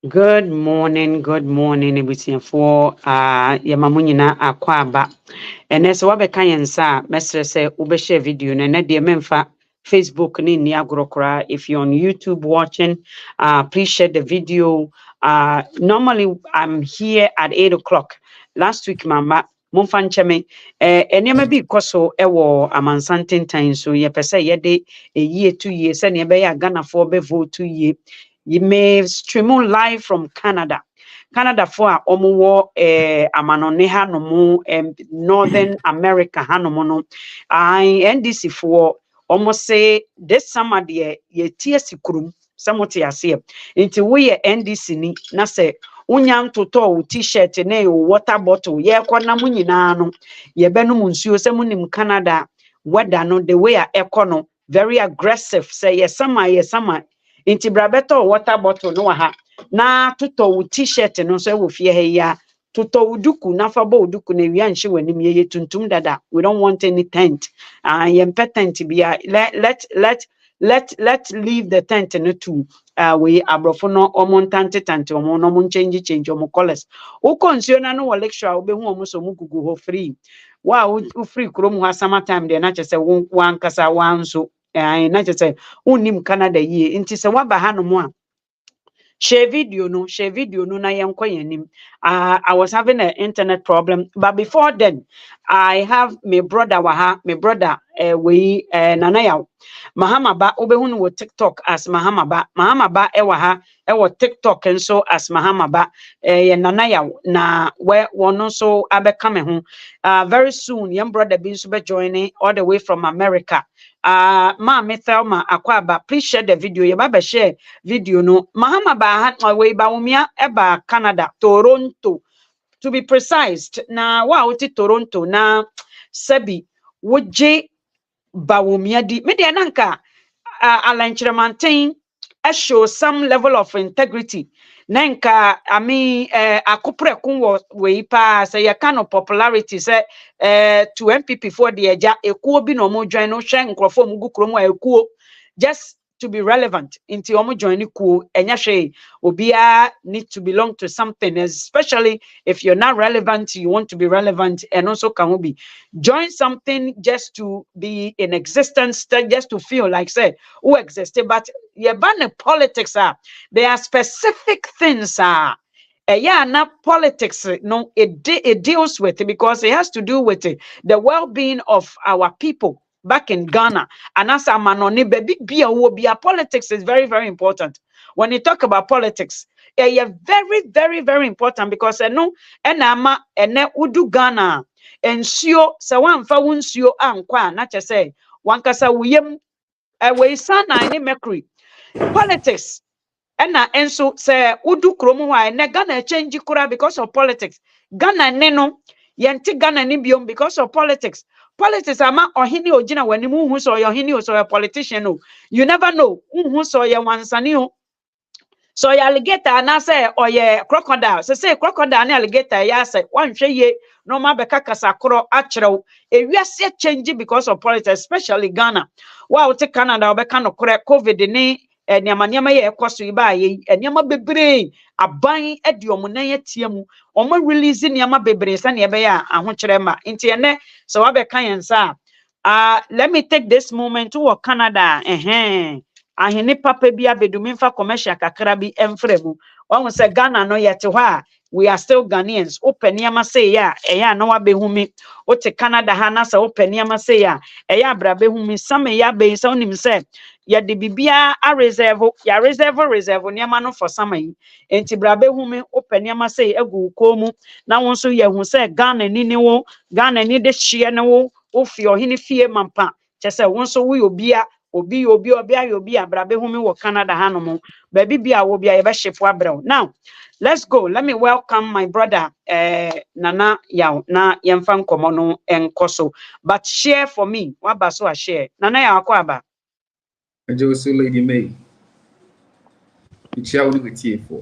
Good morning, for Yamamunina Akwaba. And as Wabeka Yansa, Mestre say, Ubeshe video, and at the Memfa Facebook ni Niagorokra. If you're on YouTube watching, please share the video. Normally, I'm here at 8 o'clock. Last week, Mama. Momfa nkyeme enema bi koso ewo amansanten tan so ye pese ye de year 2 years se ne be ya Ghana for be vote 2 year. You may stream live from Canada. Canada for omuwo amanone hanomu Northern America hanomu no. NDC for almost say this summer de ye tie sikurum samote ase. Nti we NDC ni na se unya ntoto wo t-shirt na yo water bottle ye kwona mu nyina no ye benum nsuo se munim Canada weather no the way a econo very aggressive say ye summer inti brabeto water bottle no ha na toto wo t-shirt no so wo fie ha ya toto uduku na fa bo uduku na wi anhye wanim ye tuntum dada. We don't want any tent yem tent bia let leave the tent no to we abrofo no omontante omo no mon change omo colors wo konsuo na no lecture wo be hu omo so mu gugu ho free wa wo free krom ho asama time de na chese wo ankasa wanso na chese unim Canada ye nti se waba hanom a share video no na yenko yanim. I was having an internet problem, but before then I have my brother we nanaya Mahama ba obehunu wo TikTok as Mahama ba ewa ha ewo TikTok and so as Mahama ba nanaya na we wono so abeka me ho very soon young brother be so be joining all the way from America. Ma Thelma Akwaba, please share the video. You baba share video no. Mahama ba we Bawumia eba Canada, Toronto. To be precise, na wa uti Toronto na sebi woje Bawumia di. Me dia nanka alanchiramantin show some level of integrity. Nenka akupre kun we pa say ya kind of popularity say to MPP for the eja ekuo bi no mo join no hwe nkrofo mu gukro mu ekuo just to be relevant into omo join ku enya hwe obia need to belong to something, especially if you're not relevant, you want to be relevant, and also can be join something just to be in existence, just to feel like say who existed. But yeah, ban politics are there are specific things yeah, not politics. No, it deals with it because it has to do with it, the well-being of our people back in Ghana. And as a manoni baby be politics is very, very important. When you talk about politics, yeah, very, very, very important because no, enama ene udu Ghana ensio sa wamfa wunsio ankwa na che say wankasa wuyem we sana ni mercury politics. And enso say udu kromu wa ne Ghana change kura because of politics. Ghana neno yenti Ghana ni biom because of politics. Politics ama ohini ojina wani mu hu so ohini o so a politician no. You never know hu so ye wansani o. So ye alligator na say or ye crocodile. So say crocodile and alligator ya say wanhwe ye no ma beka kasakoro achrew. Ewiase change because of politics, especially Ghana. Wa wote Canada obeka no kore COVID ni niamaniama ye ekoso iba ye niama bebre aban edi omunan yatie mu omo release niama bebre sa ne ebe ya ahokyere ma nti ene so wa be kan yensa let me take this moment to Canada ahene papa bi abedumimfa commercial kakra bi emfremu won say Ghana no yete ho a we are still Ghanaians. Open niama say ya eya na wa behumi o te Canada ha na say open niama say ya eya bra behumi some ya be so nim say ya de bibia a reserve niama no for some yi enti bra behumi open niama say egu komu na won so ye hu say Ghana ni ni wo Ghana ni de hye ne wo ofi ohini fie mampa che say won so wo obia obi abrabe humi wo Canada hanomo baby bia wo bia ye be hyefu abraw. Now let's go. Let me welcome my brother Nana Yaw na yemfa nkomo no enkoso, but share for me what baso a share Nana Yaw akwaba Ajoso Lady May for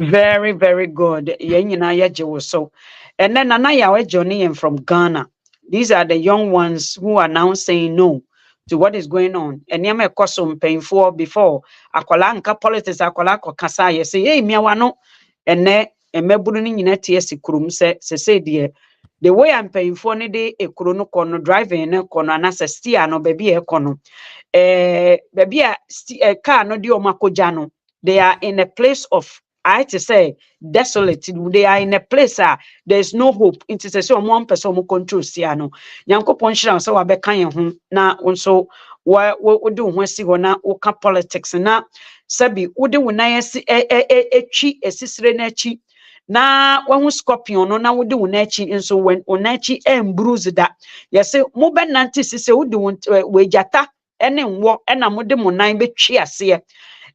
very, very good. Yenyina yeje so. And then Nana Yaw journey from Ghana. These are the young ones who are now saying no to what is going on. And yama cosum painful before akola nka politics akola ko kasa ye say hey miawa no ene emeburu ni nyina tie sikurum se de the way I'm paying for ne de ekuro no kono driving ne kono anasa steer no baby e kono baby a car no de o makoja no they are in a place of I to say desolate. They are in a place there's no hope. It is a one person control siano. Yanko ponchira so wabeka ye ho na nso wo do ho si ho na wo ka politics na sabi wo de wo na yesi etwi esisire na chi na wahu scorpion no na wo de wo na chi nso when wo na chi bruise da yesi mo be nanti sise wo de wo jata ene nwo na mo de mo nan betwi ase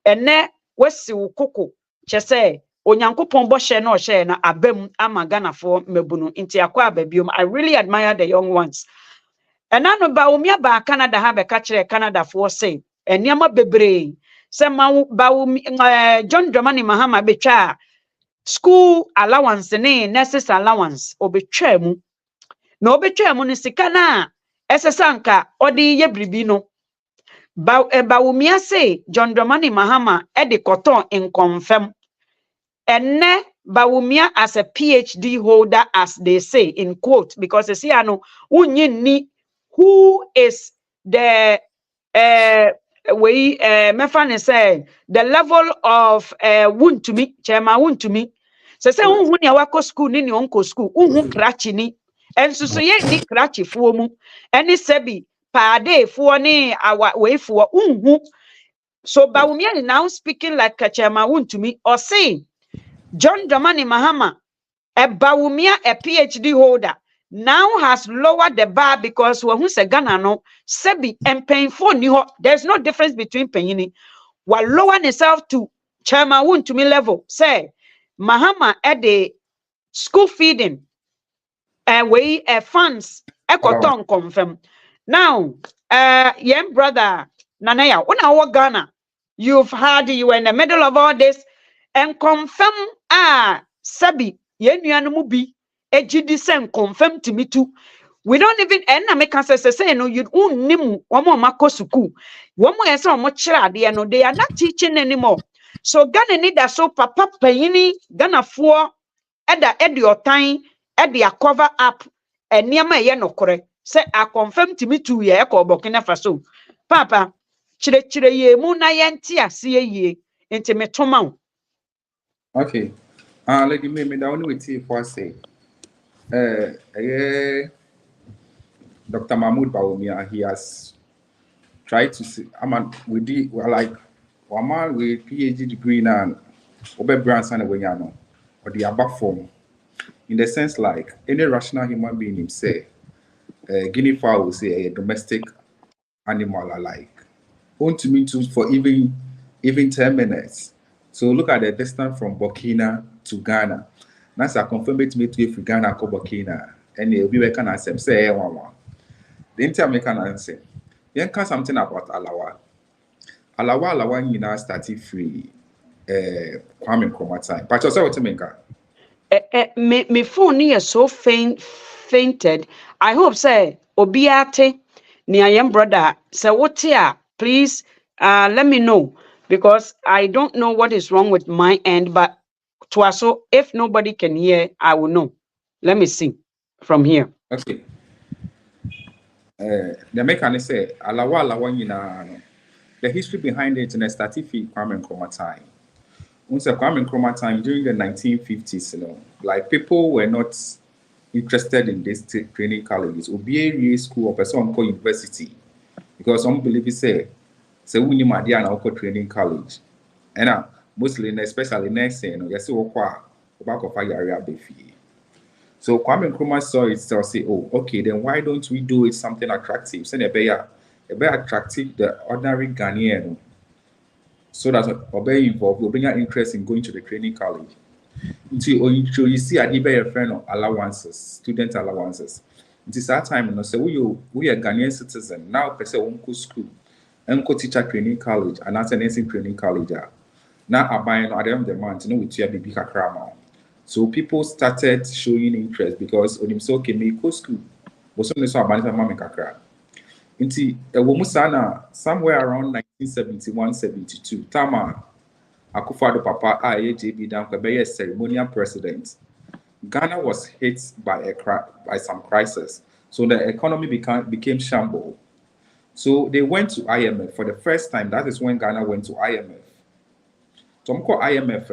ene wasi wo koko chese onyankopon bo hye na o hye na abam ama Ghana for mebunu nti akwa ababiom. I really admire the young ones. And ano Bawumia ba Canada ha be ka kire Canada for say eniama bebre se ma John Dramani Mahama betwa school allowance ne nurses allowance obetwa mu na obetwa mu ne sika na esesanka odi ye bribi no Bawumia say John Dramani Mahama de cotton in confirm. And ne Bawumia as a PhD holder, as they say in quote, because they say, who is the Mefane say the level of wound to me, Chema wound to me. So say who ya wako school ni onko school, krachi ni, and so ye ni krachi fuomu, any sebi pade fuoni awa way for so Bawumia is now speaking like Chema wound to me, or say John Dramani Mahama, a Bawumia, a PhD holder, now has lowered the bar because when who's a Ghana no, Sebi and painful new. There's no difference between paying while lowering itself to Chairman to me level. Say Mahama at the school feeding and we funds ecoton confirm. Now, young brother Nanaya, when our Ghana, you were in the middle of all this. And confirm Sabi yenuanu bi ejidi sen confirm to me too. We don't even make us say no you unnim omo mako suku. Womo yesa omo kire ade no they are not teaching anymore. So Ghana need that so papa payini Ghana for eda ediotan ede cover up eniama ye nokore. Say I confirm to me too ye ko Burkina Faso. Papa chire ye mu na ye nti ase ye enti metoma. Okay. Lady May, that only with you for say. Dr. Mahmoud Bawumia, he has tried to see. We did like one man with PhD degree now, Obe Branson and Wenyano, or the above form. In the sense, like any rational human being himself, guinea fowl will say a domestic animal alike. Want to me too for even 10 minutes. So look at the distance from Burkina to Ghana. That's a confirm it to me to Ghana to Burkina. And you'll be making answer. Say one. The entire make an answer. Then can something about Alawa. Alawa, you know, started free. Kwame Nkrumah time. But yourself, what to make? Me phone is so fainted. I hope say Obiate ni ayem brother. Say what here? Please let me know. Because I don't know what is wrong with my end, but so if nobody can hear, I will know. Let me see from here. Okay. The mechanic say Alawa, you know, the history behind it in a static Kwame Nkrumah time. Once Kwame Nkrumah time during the 1950s, you know, like people were not interested in this training colleges. Obieri school or person called university, because some believe say we need my dear and training college, and mostly especially nursing, you know, you see what back of area befi. So Kwame Nkrumah saw it, so say, oh, okay, then why don't we do it something attractive? Send a better attractive the ordinary Ghanaian, so that obey involved will bring your interest in going to the training college. Until you see a debate friend of allowances, student allowances. It is that time, you know, so we are Ghanaian citizen now. Person won't school, and go teacher training college, and that's a nursing training college. Now I buy at the end of the month, you know, with your baby kakrama. So people started showing interest because on him so okay, me go school, but some so abandon mama kakra. Inti Ewomusana somewhere around 1971-72, Tama Akufo-Addo Papa JB Dankwa ceremonial president. Ghana was hit by some crisis, so the economy became shamble. So they went to IMF for the first time. That is when Ghana went to IMF. So I'm called IMF,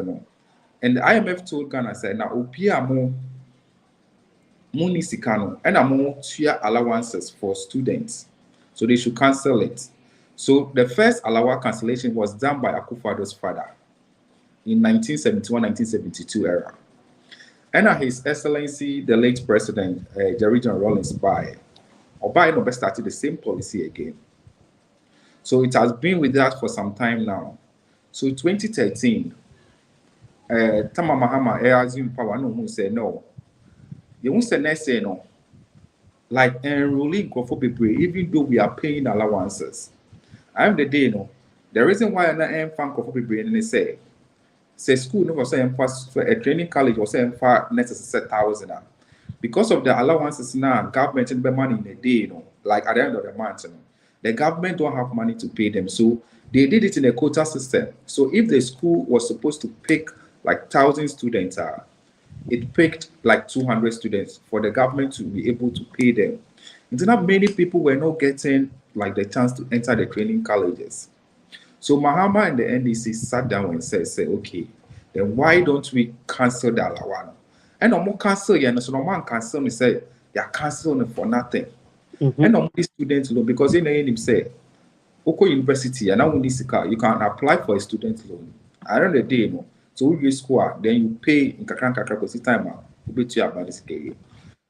and the IMF told Ghana, said, "Now opia mo ni sikano, and amo tia allowances for students, so they should cancel it." So the first allowance cancellation was done by Akufo-Addo's father in 1971-1972 era. And His Excellency, the late President, Jerry John Rawlings, Obai started the same policy again. So it has been with that for some time now. So 2013, Tama Mahama, assume power, no who said no. You won't say no. Like enrolling for people, even though we are paying allowances. I am the day, no. The reason why I'm not fan for people, and they say school no was saying for a training college was saying for necessary 1,000. Because of the allowances now, government and money in a day, you know, like at the end of the month, you know, the government don't have money to pay them. So they did it in a quota system. So if the school was supposed to pick like 1,000 students, it picked like 200 students for the government to be able to pay them. And so not many people were not getting like the chance to enter the training colleges. So Mahama and the NDC sat down and said, okay, then why don't we cancel the allowance? And no more cancel, so no man cancel me say you're canceling for nothing. And no more student loan because in the end him say, Oko University and now you can apply for a student loan. At the end of the day, you know, so we score, then you pay in kakran time about this.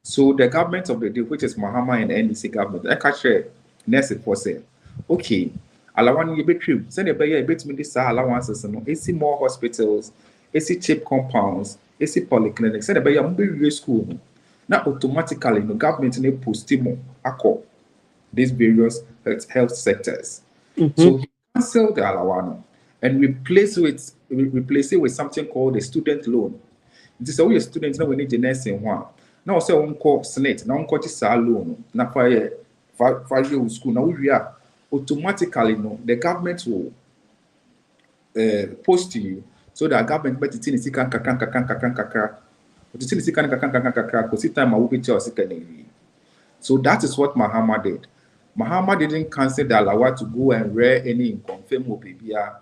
So the government of the day, which is Mahama and the NDC government, I can share next for say, okay, allowance you be true. Send a bit me this allowances and see more hospitals, see cheap compounds, see polyclinics. Send a be school. Now automatically the government need post more these various health sectors. So he cancelled the allowance and replace it with something called a student loan. This is all your students now we need the nursing one. Now say on call SNET, now on call this loan. Now for year school now we are automatically no the government will post to you so that government but it is kakra. So that is what Mahama did. Mahama didn't cancel the allowance to go and rear any akomfem obibia.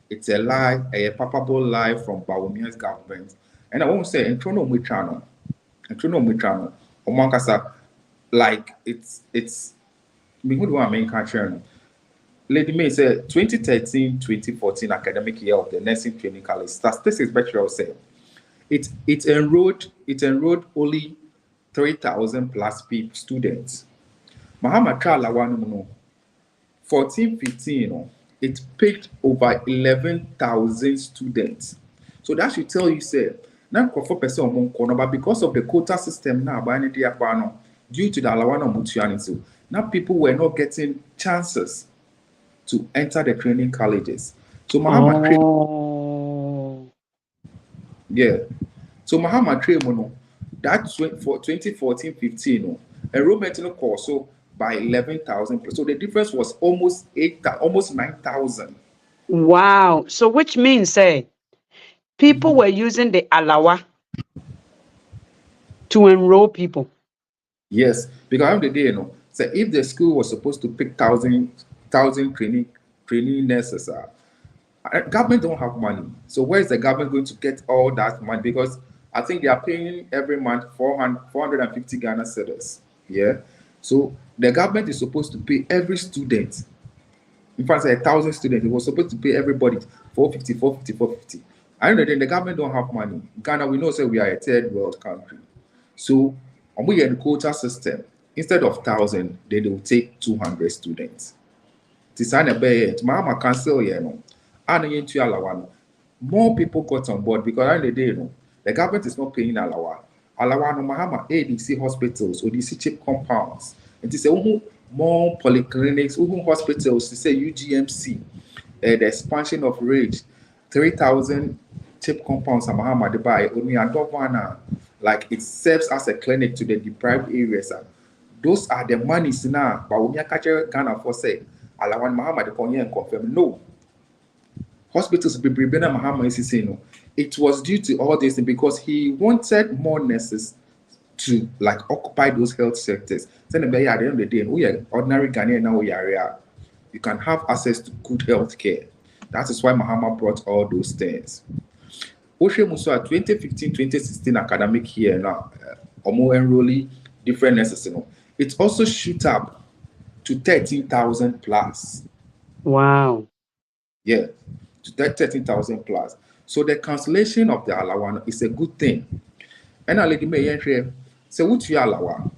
It's a lie, a palpable lie from Bawumia's government. And I won't say, Entrono Mitrano, Omankasa, like it's me who do I make country. Lady May said 2013-2014 academic year of the nursing training college. Statistics better say it enrolled only 3,000 plus people students. Mahama Trala one 14-15, it picked over 11,000 students. So that should tell you, say, now but because of the quota system now, due to the Alawana Mutianisu, now people were not getting chances to enter the training colleges. So Mahama So Mahama Tremono, that's for 2014-15, enrollment in the course so by 11,000. So the difference was almost 9,000. Wow. So which means people were using the alawa to enroll people. Yes, because at the end of the day, so if the school was supposed to pick 1,000 training nurses, government don't have money. So where is the government going to get all that money? Because I think they are paying every month 450 Ghana cedis. Yeah. So the government is supposed to pay every student. In fact, 1,000 students, it was supposed to pay everybody 450. I know that the government don't have money. Ghana, we know, we are a third world country. So we are in the quota system. Instead of 1,000, they will take 200 students. Mahama cancel, more people got on board because at the end of the day, the government is not paying Alawa. Alawa no Mahama ADC hospitals or DC cheap compounds. And to say more polyclinics, hospitals, to say UGMC, the expansion of rage, 3,000 cheap compounds Mahama they buy only and like it serves as a clinic to the deprived areas. Those are the monies now. Bawumia catcher Ghana for say, Alawan Mahama the Konya and confirm. No. Hospitals be Mahama is saying no. It was due to all this because he wanted more nurses to like occupy those health sectors. Then at the end of the day, we are ordinary Ghanaian now we are you can have access to good health care. That is why Mahama brought all those things. Oshe Musa 2015-2016 academic year now, Omo enrolling different nurses. You know, it also shoot up to 13,000 plus. Wow. Yeah, to 13,000 plus. So the cancellation of the Alawan is a good thing. And I let me hear say what you Alawa.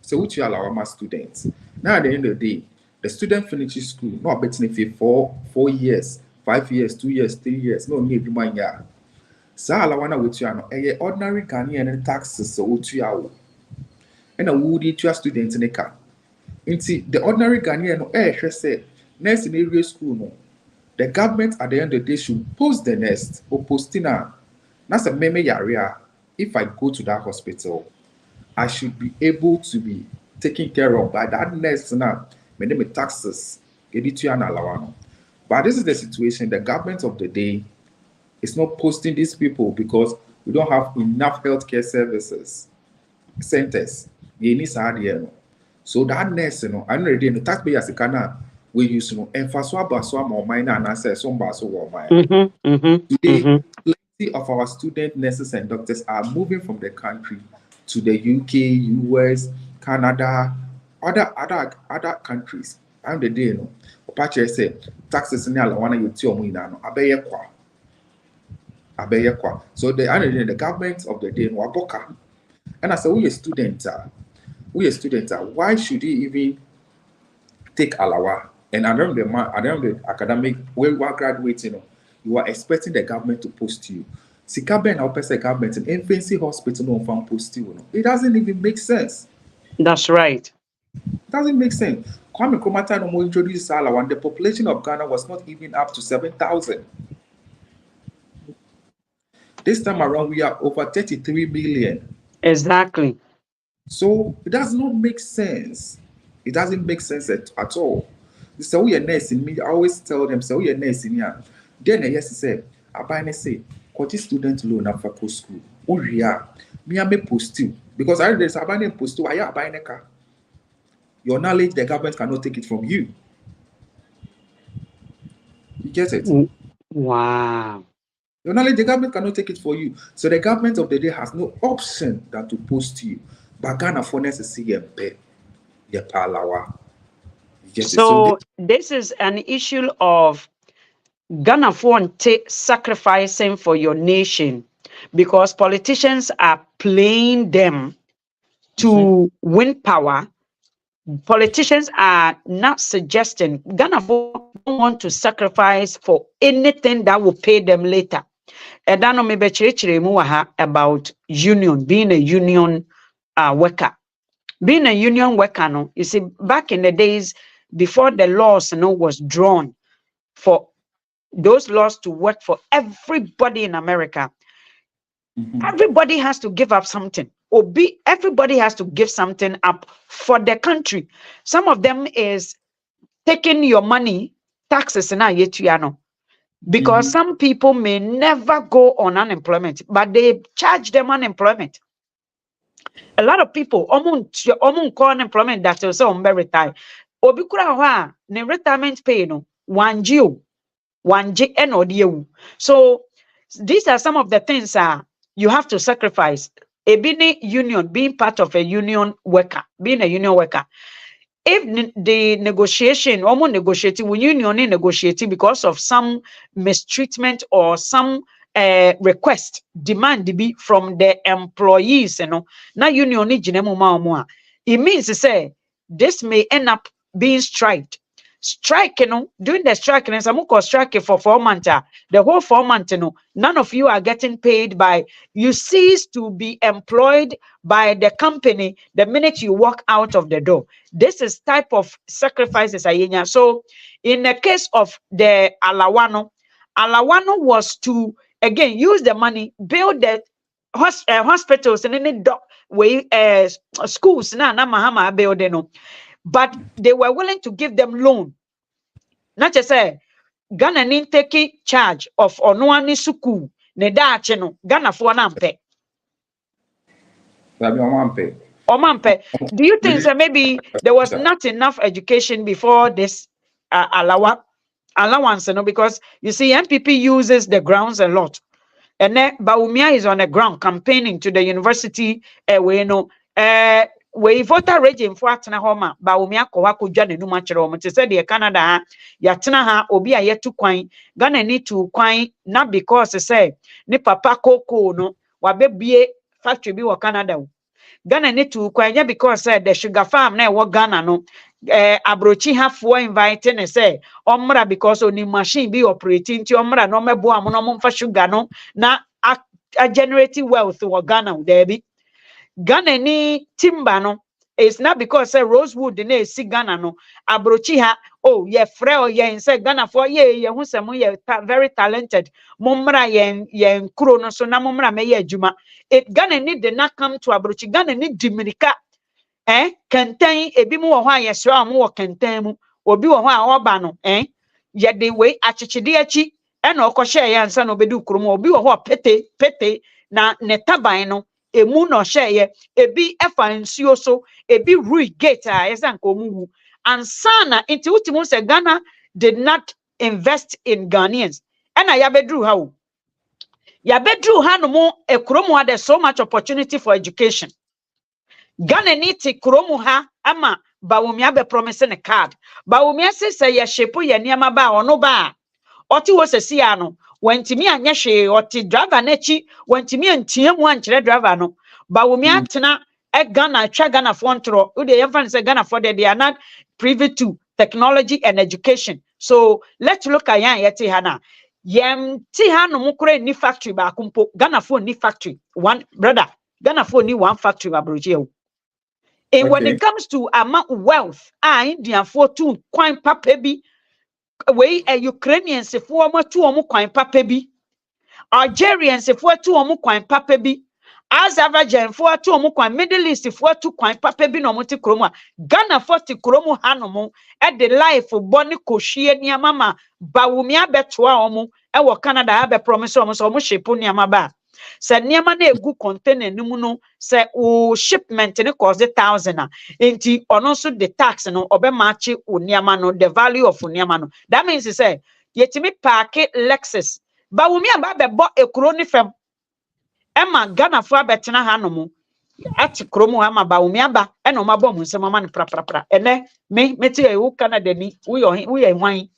So what you Alawa my students. Now at the end of the day, the student finishes school, not betting if 4 years, 5 years, 2 years, 3 years, no need one year. So Alawana with you know, a ordinary Ghanaian taxes so what you are. And a woody to your students in a car. The ordinary Ghanaian say next in area school no. The government at the end of the day should post the nest or postina. That's a meme area. If I go to that hospital, I should be able to be taken care of by that nurse now. My name is taxes. Get it to an allowance. But this is the situation. The government of the day is not posting these people because we don't have enough healthcare services centers. So that nurse, I know the taxpayers can we use and for so more minor and answer some basso or mine. Today, plenty of our student nurses and doctors are moving from the country to the UK, US, Canada, other countries. I'm the day, no. Opache say taxes in the one you tell me now. Abeyekwa. So the government of the day no aboka. And I say we a student why should he even take alawa? And around the academic where we are graduating, you are expecting the government to post you. Sikaben or the government in infancy hospital no fan post you. It doesn't even make sense. That's right. It doesn't make sense. Kwame Nkrumah no more introduced alawa and the population of Ghana was not even up to 7,000. This time around we are over 33 million. Exactly. So it does not make sense. It doesn't make sense at all. So we are nursing me. I always tell them, so we are nursing here. Then yes, say, I buy and say, what is student loan at Faco school? Oh yeah, me I may post you because I there's a buy post you. I buy a car. Your knowledge, the government cannot take it from you. You get it? Wow. Your knowledge, the government cannot take it for you. So the government of the day has no option than to post you. But Ghana for necessary pay. So this is an issue of Ghana for sacrificing for your nation because politicians are playing them to win power. Politicians are not suggesting Ghana for don't want to sacrifice for anything that will pay them later. And then maybe about union, being a union worker. Being a union worker, no, you see, back in the days before the laws, was drawn for those laws to work for everybody in America, everybody has to give up something. Everybody has to give something up for the country. Some of them is taking your money, taxes, and because some people may never go on unemployment, but they charge them unemployment. A lot of people call unemployment that will say retire. Obi kura ne retirement pay no one and so these are some of the things you have to sacrifice. Being union, being part of a union worker, being a union worker. If the negotiation, almost negotiating, when union negotiating because of some mistreatment or some request, demand to be from the employees, now union it means to say this may end up being striked. Strike, during the strike, and some strike for 4 months. The whole 4 months, none of you are getting paid by. You cease to be employed by the company the minute you walk out of the door. This is type of sacrifices. So, in the case of the Alawano was to again use the money, build the hospitals and any schools na Mahama building no, but they were willing to give them loan. Not just say Ghana nin take charge of onoani suku ne daache no Ghana for na mpe. Omampe. Do you think that maybe there was not enough education before this allowance, you know, because you see MPP uses the grounds a lot. And then Bawumia is on the ground campaigning to the university we voter regime for atena homa Bawumia ko akodwa ne numa kire omo te say the Canada ha yatena ha obi a yetu kwan Ghana need to kwan not because say ni papa koko no wabebie factory bi wo Canada. Ghana need to kwanya because the sugar farm na wo Ghana no abrochi hafo inviting and say omra because oni machine be operating ti omra no mebo am no mfa sugar no na generating wealth wo Ghana there be Ghana ni timber no it's not because Rosewood na si Ghana no abrochi ha oh ye frɛ o ye say Ghana for ye hu se mo ye very talented momra ye kuro no so na momra me ye adwuma it Ghana ni did not come to abrochi Ghana ni dimirika kenten ebi mu wo ho ayesra mo wo kenten mu obi wo ho a oba no ye de we achichide achi na okohye ye ansa no bedu kuro mu obi wo ho pete na ne taban no emu no hye ebi efa nsuo so ebi irrigate yesa nka omuwu ansana inti utimu se Ghana did not invest in Ghanaians na yabedru ha o yabedru ha no mo ekromu ha there's so much opportunity for education Ghana ni ti kromu ha ama Bawumia be promise ne card Bawumia se ye shepo ye niama ba ono ba oti wo sesi ya no wantimi anya hwe oti driver na chi wantimi antie mu ankyere driver no Bawumia tena Ghana twa Ghana for ntro we dey even say Ghana for they are not privy to technology and education so let's look at yan yeti hana yem ti hanu mukure ni factory ba kumpo Ghana for ni factory one brother Ghana for ni one factory ba broje and when it comes to amount wealth Indian for two kwan papa bi we Ukrainians for mo two omo kwan papa bi Algerians for two omo kwan papa bi Azerbaijan for two omo kwan Middle East for two kwan papa bi no mo ti kromo Ghana for ti kromo hanomo e the life boni kohie niama ma Bawumia betoa omo e wo Canada ha be promise omo so omo shepu niama ba se niama na egu container nimu no se o shipment ne cost 1,000 enti ono so the tax no obe match o niama no the value of niama no that means say yetimi park Lexus Bawumia ba be bo ekuro ni fam Emma Ghana for betena ha no mo ati kromo ha ma Bawumia ba e no mabom nsem ma ne pra ene me ti e wo Canada ni wo ye hwan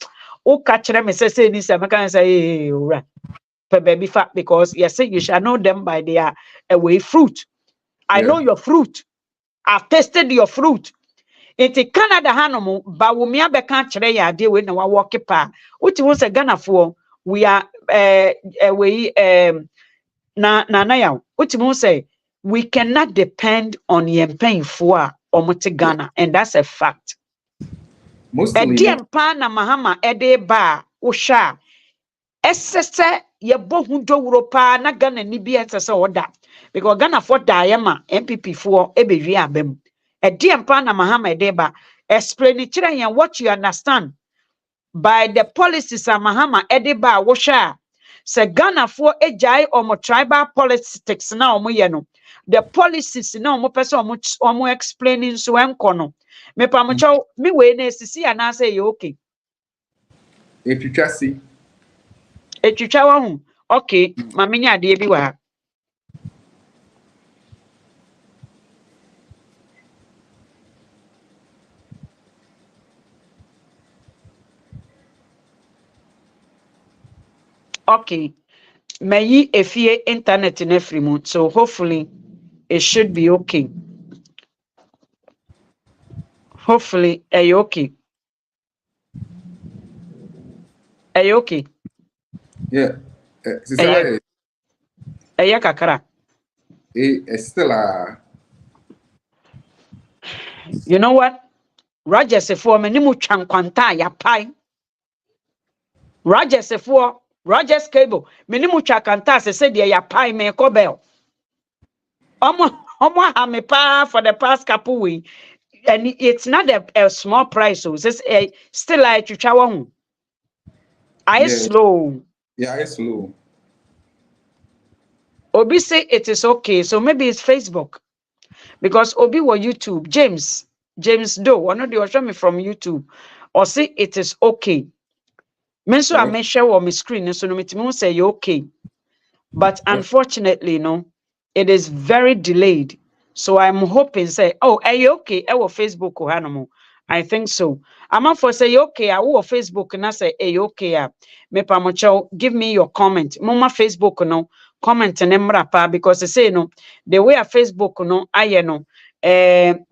wo ka kire me se ni se me kan say owura per baby fat because you say you shall know them by their away fruit. I know your fruit. I've tasted your fruit. Into Canada hanomo Bawumia be kan kire ya de we na wa walk pa. Uti won say Ghana for we are na ya. Uti won say we cannot depend on yempen for omote Ghana and that's a fact. Mostly Ediempa na Mahama ede ba usha esese ye bohu dowro pa na Ghana ni bi esese oda because Ghana for diama MPP for ebewi abem ediempa na Mahama edeba explain kire yen what you understand by the policies of Mahama edeba wo hwa se Ghana for ejai omo tribal politics na omo ye no the policies na omo pese omo explaining so enko no me pa mo chaw me we na esisi ana say ye okay if you just see etwitwa wa hu okay mamenya ade bi wa okay mayi efie internet na free mu so hopefully it should be okay hopefully okay okay yeah sister kakara still you know what Rogers for me ni mu twankwanta ya pai Rogers cable me ni mu twakanta se de ya pai me ko bel Omo have me pa for the past couple weeks, and it's not a small price. So it's still like chichawa. I Yeah, slow. yeah, it's low. Obi say it is okay, so maybe it's Facebook because Obi was YouTube. James Doe, one of the show me from YouTube, or say it is okay. Me so I Yeah. make sure on my screen, so no me say you okay. But unfortunately, no, it is very delayed. So I'm hoping say, oh, are you okay? I will Facebook or animal. I think so. I'm not for say okay. I will Facebook and I say, hey, okay. Me pamocho, give me your comment. Mama Facebook no comment and emrapa because they say no the way a Facebook no I know.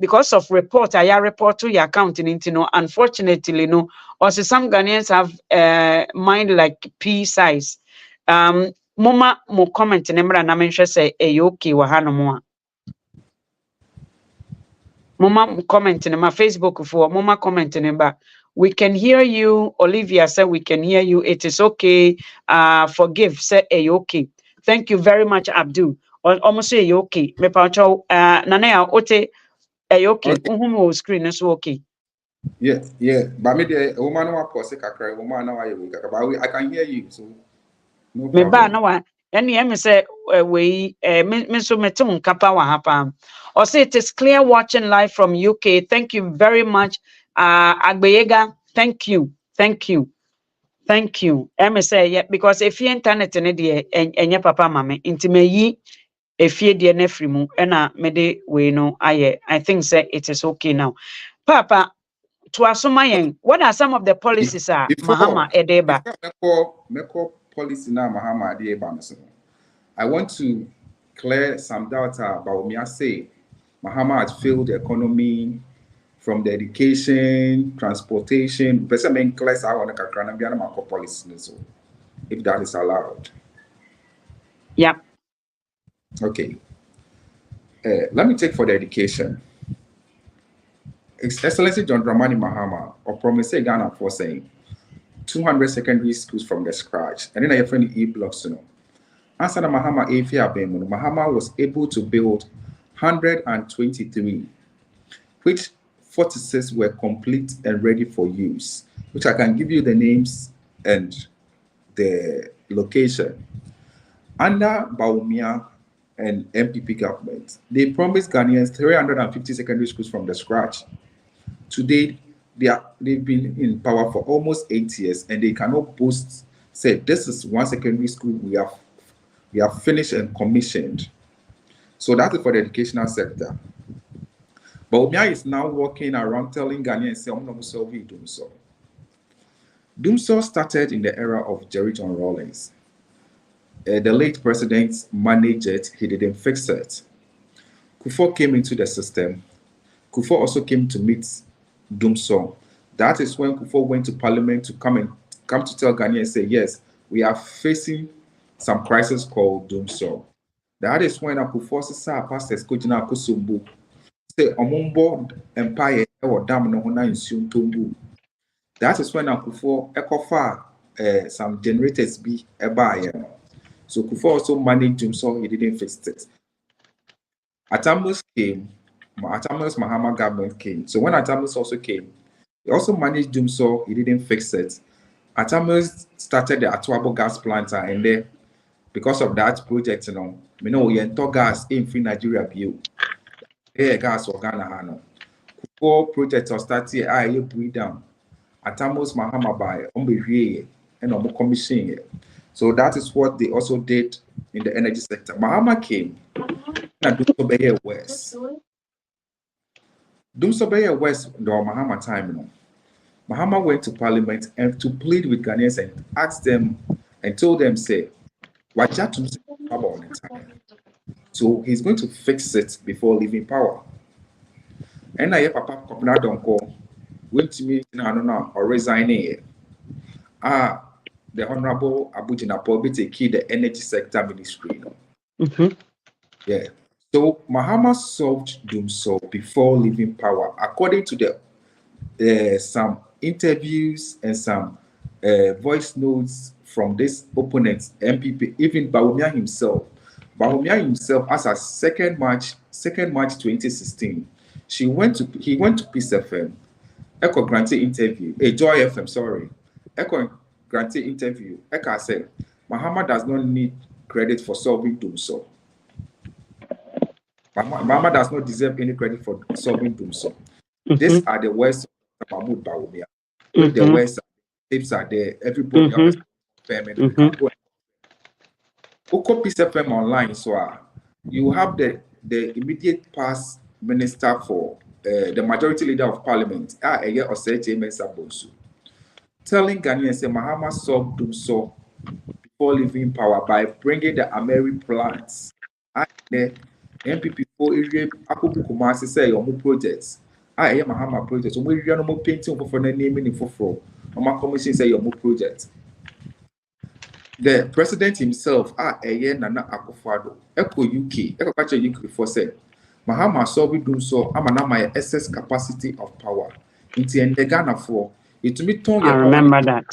Because of report, I report to your account in no. Unfortunately, no. Also, some Ghanaians have mind like pea size. Moma mo comment ne mra na menhwe say okay wa hanom a moma comment ne ma Facebook for moma comment ne ba we can hear you. Olivia said we can hear you, it is okay. Forgive say okay, thank you very much. Abdul almost say okay me pa cho na na ote okay Okay. uhum screen so okay. Yeah, yeah. But me the woman no cause kakra, woman na why we kakra. But I can hear you, so no Me ba problem. na wa ene me say we me so me te nkapa wa hapa or say it is clear watching live from UK. Thank you very much. Agbeyega, thank you, thank you, thank you. Me say yeah, because if you internet ne de enye papa mame nti me yi efie de na free mu na me de we no aye. I think say it is okay now. Papa to asoma what are some of the policies Before Mahama edeba? before policy na Mahama ade ba me so. I want to clear some doubt about Bawumia say Mahama has failed the economy from the education, transportation. Person main class I want to kakra na biana mako policy so if that is allowed. Yeah. Okay. Let me take for the education. His Excellency John Dramani Mahama or promise Ghana for saying 200 secondary schools from the scratch. And then I have friend e-blocks, you know. Answer the Mahama Afia Bemun, Mahama was able to build 123, which 46 were complete and ready for use, which I can give you the names and the location. Under Bawumia and MPP government, they promised Ghanaians 350 secondary schools from the scratch. Today, they've been in power for almost 8 years, and they cannot boast. Say this is one secondary school we have finished and commissioned. So that is for the educational sector. But Bawumia is now walking around telling Ghanaians, "Say, I'm not solving Doomso." Doomso started in the era of Jerry John Rawlings. The late president managed it; he didn't fix it. Kufuor came into the system. Kufuor also came to meet Doomso. That is when Kufuor went to parliament to come to tell Ghanaians and say, yes, we are facing some crisis called Doomso. That is when Kufuor said, pastors Kojina Kosumbu say Omumbo Empire or Dam no Hona in Suntumbu. That is when Kufuor Ekofa some generators be a buyer. So Kufuor also managed Doomso, he didn't fix it. Atamus came, Atamus Mahama government came. So when Atamus also came, he also managed Doomso, he didn't fix it. Atamus started the Atuabo gas plant, and then because of that project, we know we enter gas in free Nigeria view. Here gas or Ghana Hano. Four projects are started, I breathe down. Atamus Mahama by Ombe and commission. So that is what they also did in the energy sector. Mahama came and Doomso West. Doomso West, the Mahama time, Mahama went to parliament and to plead with Ghanaians and asked them and told them, say, Wajatum about the time. So he's going to fix it before leaving power. And I Papa Kopna Donko went to me or resigning it. The Honorable Abujina Pobi take the energy sector ministry. Mm-hmm. Yeah. So Mahama solved Doomso before leaving power, according to the some interviews and some voice notes from this opponent, MPP, even Bawumia himself. Bawumia himself, as a 2nd March 2016, he went to Peace FM, Echo granted interview, a Joy FM, sorry. Echo granted interview. Echo said, Mahama does not need credit for solving Dumso. Mahama does not deserve any credit for solving Dumso. These are the words of Mahmoud Bawumia. With the words, tapes are there, everybody else we can go. Oko Peace FM online, so you have the immediate past minister for the majority leader of parliament, telling Ghanaians that Mahama solved Dumso before leaving power by bringing the Ameri plants. The MPP for area Akubu Kumasi say your projects. I am Mahama projects. We are no more painting for the naming for my commission say your project. The president himself, Nana Akufo-Addo, Echo UK, Echo Culture UK before said, Mahama solved Dumso, I'm my excess capacity of power. Into the Ghana for it to me turn your remember that.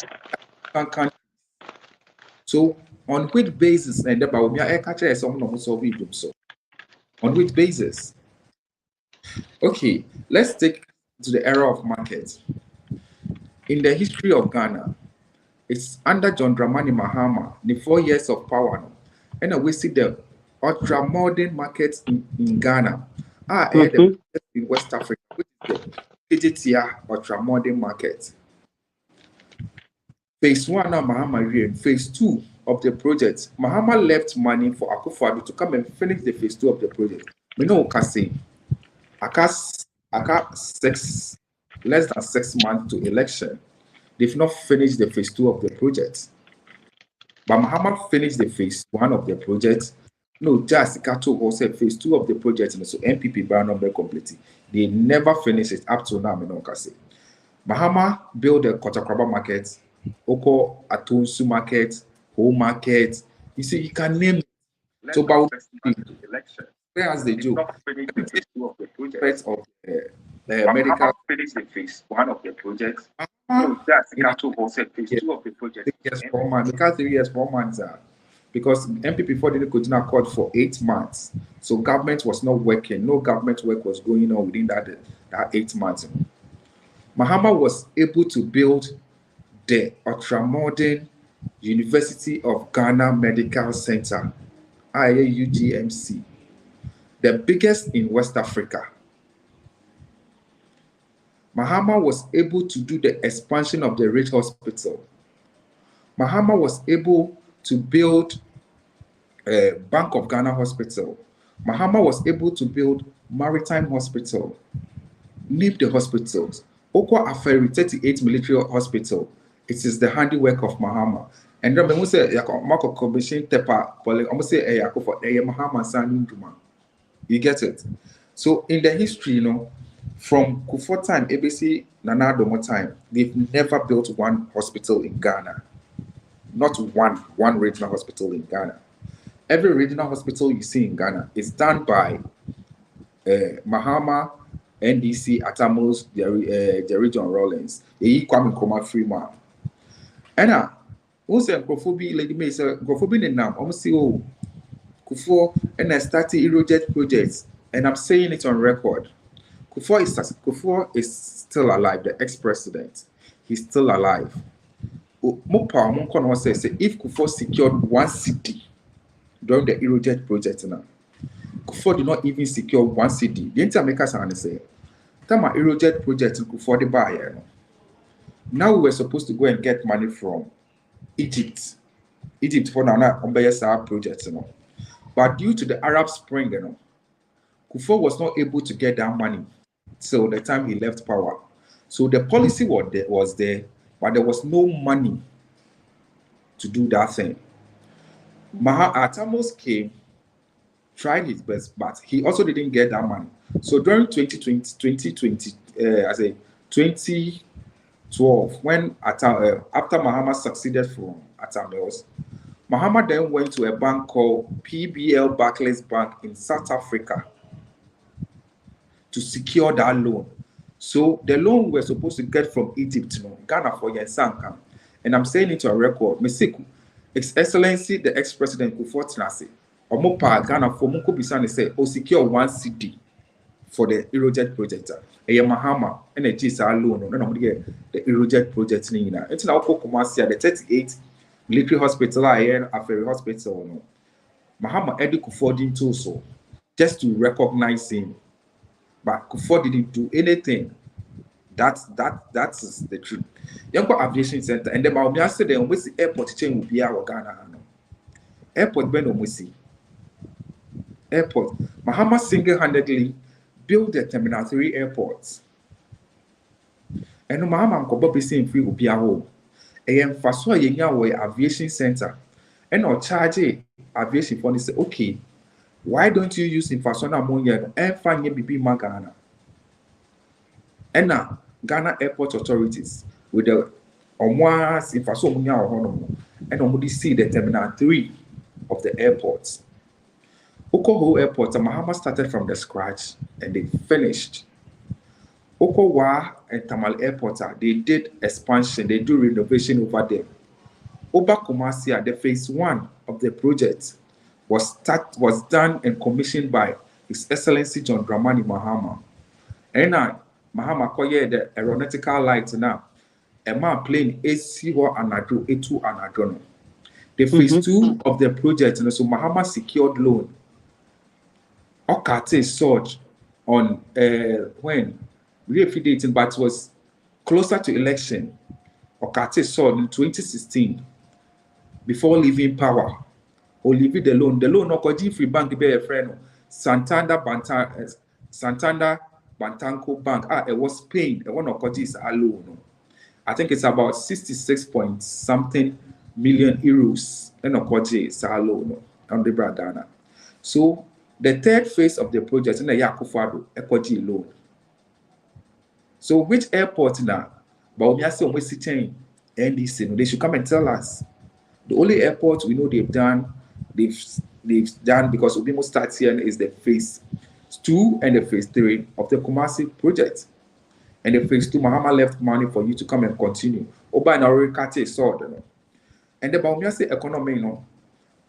So on which basis and the Bawumia catcher is someone who solved Dumso? On which basis? Okay, let's take to the era of market. In the history of Ghana, it's under John Dramani Mahama, the 4 years of power. And we see the ultra modern markets in Ghana. In West Africa, which is the PGTR ultra modern market. Phase 1 now Mahama here. Phase 2 of the project, Mahama left money for Akufo-Addo to come and finish the phase 2 of the project. We know Okasi. Less than 6 months to election. They've not finished the phase 2 of the project. But Mahama finished the phase 1 of the project. No, just Kato also phase 2 of the project, and so MPP by number completely. They never finished it up to now. Mahama built the Kotakraba market, Oko Atonsu market, Home market. You see, you can name it. So about whereas they do the medical finished the phase 1 of the project. No, that's Kato also phase 2 of the project. Yes, 4 months. Because 3 years, 4 months because MPP for didn't continue court for 8 months. So government was not working. No government work was going on within that 8 months. Mahama was able to build the ultra-modern University of Ghana Medical Center, UGMC, the biggest in West Africa. Mahama was able to do the expansion of the Rich Hospital. Mahama was able to build a Bank of Ghana Hospital. Mahama was able to build Maritime Hospital. Name the hospitals. Okwa Aferi 38 Military Hospital. It is the handiwork of Mahama. And then when we say Marco Commission Tepa, I'm say Mahama Saninduma. You get it? So in the history, from Kufuor time, ABC, Nana Adomo time, they've never built one hospital in Ghana. Not one regional hospital in Ghana. Every regional hospital you see in Ghana is done by Mahama, NDC, Atamos, the region Rollins, the Kwame Nkrumah Freeman. And also, Nkrofo Lady May say, Nkrofo in Nam, almost see, Kufuor, and I started Erojet projects, and I'm saying it on record. Kufuor is still alive, the ex-president. He's still alive. Mopa says if Kufuor secured 1 city during the Erojet project now, Kufuor did not even secure 1 city. The Inter-Americans are say, time Erojet project Kufuor the buyer. Now we were supposed to go and get money from Egypt for now on project, But due to the Arab Spring, Kufuor was not able to get that money till the time he left power. So the policy was there, but there was no money to do that thing. Atamos came, tried his best, but he also didn't get that money. So during 2012, when after Mahama succeeded from Atamos, Mahama then went to a bank called PBL Barclays Bank in South Africa to secure that loan. So the loan we were supposed to get from Egypt, Ghana for Yensanka. And I'm saying it to a record, His Excellency, the ex-president Kufuor Tenase, Omopa Ghana for Munko Bisani say, "O secure 1 city for the Aerojet project." A Mahama and a GSA loan, no, the Aerojet project. It's now Kumasi the 38 military hospital, a ferry hospital. No. Mahama Eddie Kufuor didn't do so, just to recognize him. But Kufuor didn't do anything. That is the truth. Young Aviation Center, and the Bawumia said, "Then we see airport chain will be our Ghana." Airport Ben Omusi. Airport. Mahama single-handedly built the Terminal 3 airports. And Mahama Nkobo be saying free Ubiaho. And Faswa Yenya Aviation Center. And or charge aviation fund say, okay, why don't you use Infasona Monya and find your BB Ghana? And now Ghana airport authorities with the Omwas Infaso Munya or Honomo and Omudi see the Terminal 3 of the airports. Okoho Airport, Mahama started from the scratch and they finished. Okowa and Tamal Airport, they did expansion, they do renovation over there. Oba Kumasi, the phase 1 of the project was done and commissioned by His Excellency John Dramani Mahama. And now Mahama koye the aeronautical light now. A man plane AC or anadro, A2 anadro. The phase 2 of the project, and so Mahama secured loan. Okate surge on when reaffiliating, but was closer to election. Okate surge in 2016 before leaving power or leaving the loan. The loan Okoji Free Bank be a friend Santander Bantanco Bank. It was paying one Okoji is a loan. I think it's about 66 point something million euros and Okoji is a loan on the Ghana. So the third phase of the project in the Yakufado Equity loan. So which airport now? Bawumia say we sitting NDC. They should come and tell us. The only airport we know they've done because Ubimo starts here is the phase 2 and the phase 3 of the Kumasi project. And the phase 2, Mahama left money for you to come and continue. Oba and Orikate saw them. And the Bawumia say economy,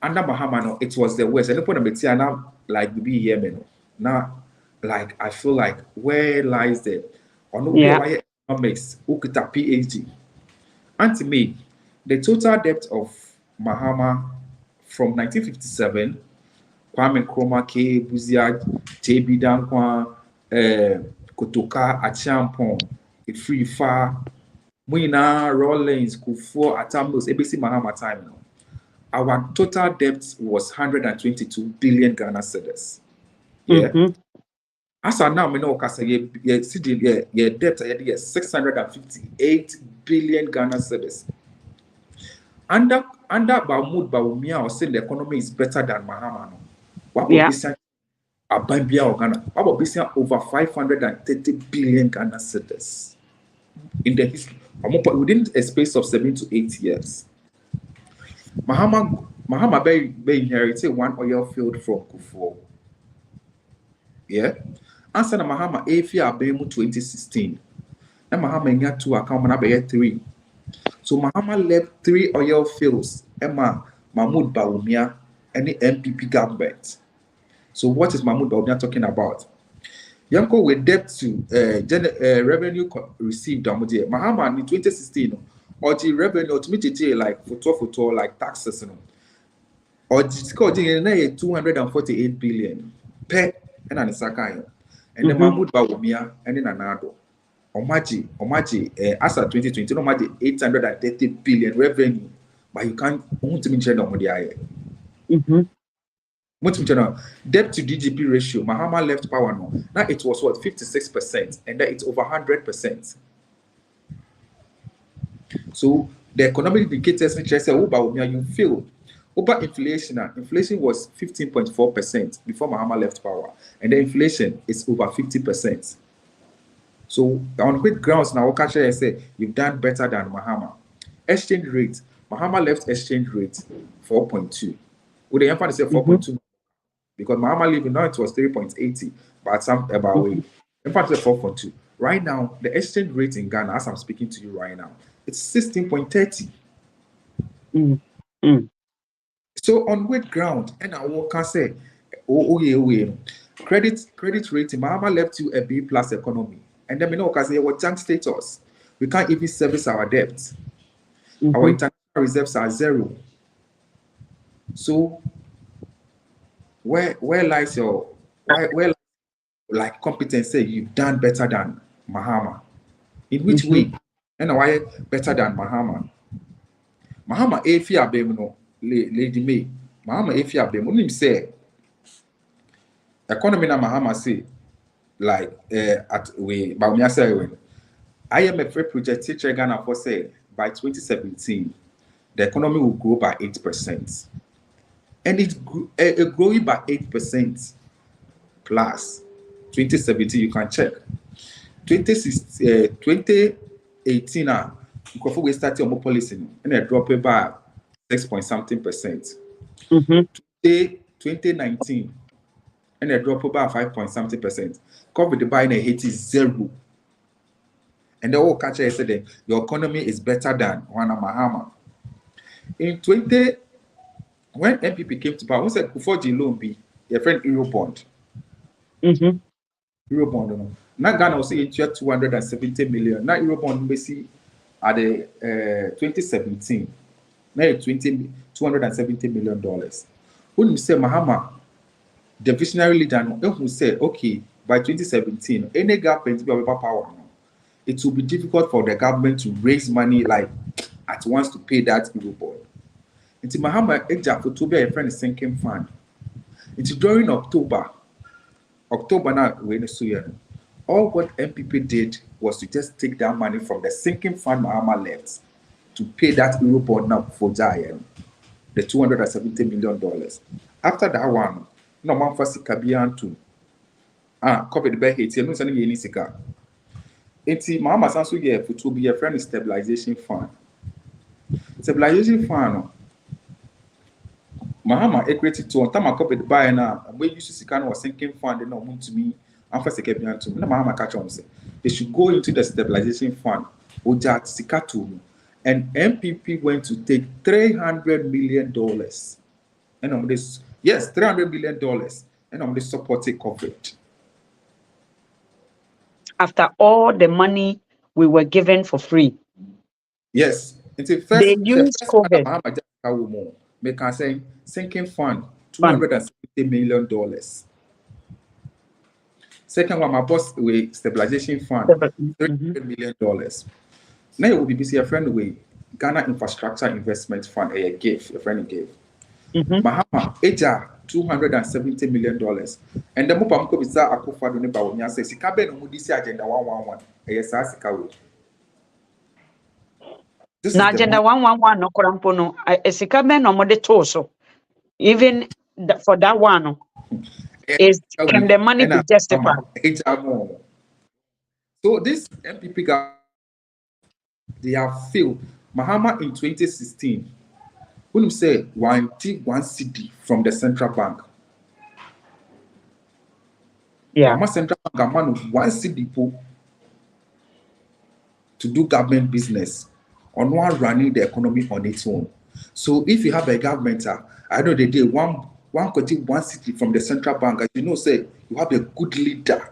under Mahama, it was the West. And the point of now, like we be here, now, like I feel like where lies the economics, Ukita PhD. And to me, the total debt of Mahama from 1957, Kwame Nkrumah, K. Buziad, J.B. Dankwa, Kotoka, Achampon, Free Far, Muina, Rollins, Kufuor, Atamos, ABC Mahama time. Our total debt was 122 billion Ghana cedis. Yeah. As I now know, your debt is 658 billion Ghana cedis. Under Bawumia, or saying the economy is better than Mahama. What would be saying Abambia or Ghana? What would be saying over 530 billion Ghana cedis in the history within a space of 7 to 8 years? Mahama be inherited one oil field from Kufuor. Yeah. Answer na Mahama Afia Abemu 2016. Na Mahama nya 2 account na be 3. So Mahama left 3 oil fields. Emma Mahmoud Bawumia and the MPP government. So what is Mahmoud Bawumia talking about? Yanko with debt to revenue received Mahama in 2016 or the revenue ultimately like photo like taxes or it's called 248 billion per and an Sakai and then Mahmoud Bawumia and then another Omaji as at 2020 Omaji 830 billion revenue, but you can't mention on the debt to GDP ratio. Mahama left power now it was what 56% and then it's over 100%. So the economic indicators which I say, you feel over inflation. Inflation was 15.4% before Mahama left power, and the inflation is over 50%. So on which grounds now I say you've done better than Mahama? Exchange rate. Mahama left exchange rate 4.2. Would the emphasis say 4.2? Because Mahama leaving now it was 3.80, but some about way. Emphasis 4.2. Right now, the exchange rate in Ghana, as I'm speaking to you right now, it's 16.30. So on what ground? And I can say, oh, credit rating. Mahama left you a B plus economy, and then we know can say what junk status. We can't even service our debts. Our international reserves are zero. So where lies your where like competence say you've done better than Mahama? In which way? And why better than Mahama? Mahama efi abem no Lady May. Mahama efi abem. Unim say economy na Mahama say like at we Bawumia say when IMF project teacher Ghana for say by 2017 the economy will grow by 8%. And it's growing by 8% plus 2017 you can check 2018 we started on policy and it dropped by 6 point something percent. 2019 and it dropped by 5 point something percent. COVID by Haiti is zero. And the whole catcher said your economy is better than Wana Mahama. In when MPP came to power, we said before the loan be your friend Eurobond. Eurobond, no. Now Ghana was saying 270 million. Now Eurobond we see at the 2017. Now $270 million. When you say Mahama, the visionary leader, who said, okay, by 2017, any government will have power. It will be difficult for the government to raise money like at once to pay that Eurobond. It's Mahama Eja for to be a friend sinking fund. It's during October now when all what MPP did was to just take that money from the sinking fund Mahama left to pay that Eurobond now for Giant, the $270 million. After that one, no man for Sikabian too. COVID by Haiti, no sending any sika. It's Mahama Sansu here for to be a friend stabilization fund. Stabilization fund. Mahama equated to on time I copied by now. And when you see kind was sinking fund, they know to me. And for Sekabian to me, Mahama catch on say they should go into the stabilization fund. Ojat Sikatu, and MPP went to take $300 million. And on this, yes, $300 million, and on this supported coverage. After all the money we were given for free. Yes, it's a they used COVID. Mahama make us say sinking fund $270 million. Second one, my boss with stabilization fund $300 million. Now you will be busy a friend with Ghana Infrastructure Investment Fund a friend gave. Mahama Eja $270 million. And the Mupamko Bisa Akufa Duni Bawumia says, Sikabe no Mudisi Agenda 111. Yes, Sikawe. Na Agenda 111 no Korampono, Sikabe no Mode Toso. Even for that one, is can the money be justified? So this MPP guy, they have failed. Mahama in 2016, when you say one CD from the central bank. Yeah. Mahama central bank man one CD to do government business on one running the economy on its own. So if you have a government, I know they did one city from the central bank, as you know, say you have a good leader.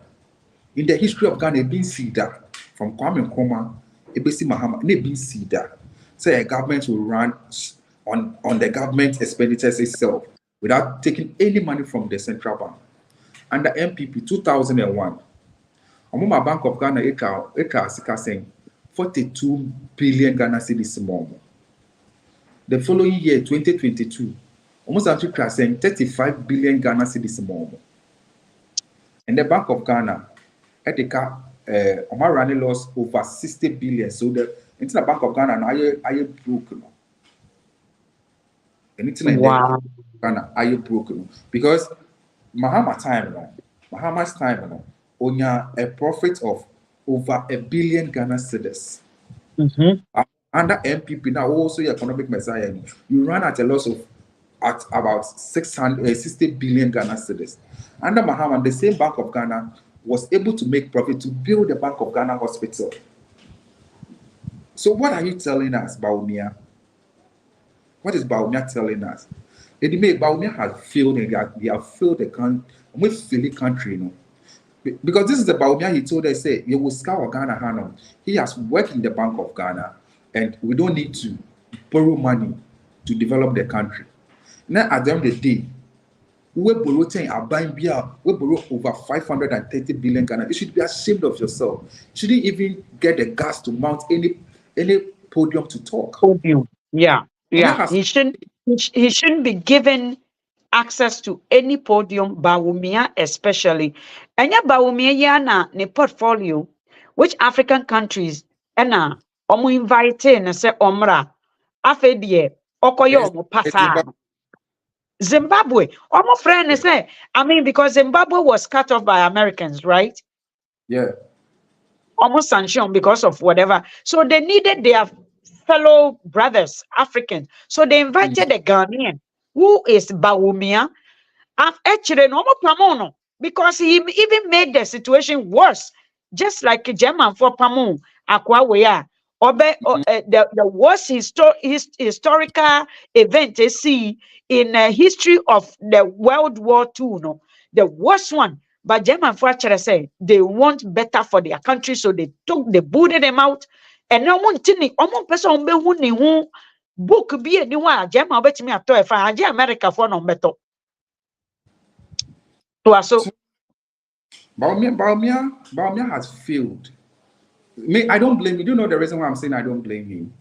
In the history of Ghana, been see that from Kwame Nkrumah, Ebesi Mahama, they been see that. Say a government will run on the government expenditures itself without taking any money from the central bank. Under MPP 2001, Omuma Bank of Ghana, Eka saying 42 billion Ghana cedis more. The following year, 2022, almost Africa saying 35 billion Ghana cedis more. And the Bank of Ghana, Ethica, Omarani lost over 60 billion. So the International Bank of Ghana, are you broken? Wow. Ghana, are you broken? Because Mahama's time, onya a profit of over 1 billion Ghana cedis. Under MPP now also your economic messiah, you run at a loss of at about 60 billion Ghana cedis. Under Mahama, the same Bank of Ghana was able to make profit to build the Bank of Ghana hospital. So what are you telling us, Bawumia? What is Bawumia telling us? It may Bawumia has failed and they have failed the country, with failed country, you know. Because this is the Bawumia he told us, say, you will scour Ghana Hanum. He has worked in the Bank of Ghana, and we don't need to borrow money to develop the country. Now, at the end of the day, we borrow 10, we borrow over 530 billion Ghana. You should be ashamed of yourself. You shouldn't even get the gas to mount any podium to talk. Podium. Yeah. Has, He shouldn't be given access to any podium, Bawumia especially. And yeah, Bawumia yana ne portfolio, which African countries ena omo invite na se omra afedie okoye omo pasa. Zimbabwe, omo friend say, I mean, because Zimbabwe was cut off by Americans, right? yeah. Almost sanctioned because of whatever. So they needed their fellow brothers, Africans. So they invited a Ghanaian who is Bawumia. Actually, no more Pamono, because he even made the situation worse, just like German for Pamon, Aquawea. The worst historical event they see in the history of the World War II, no, the worst one. But German for say they want better for their country, so they booted them out. And no one tini, person who book be anyone, German bet me at if I America for no better. So Bawumia has failed. I don't blame you. Do you know the reason why I'm saying I don't blame him?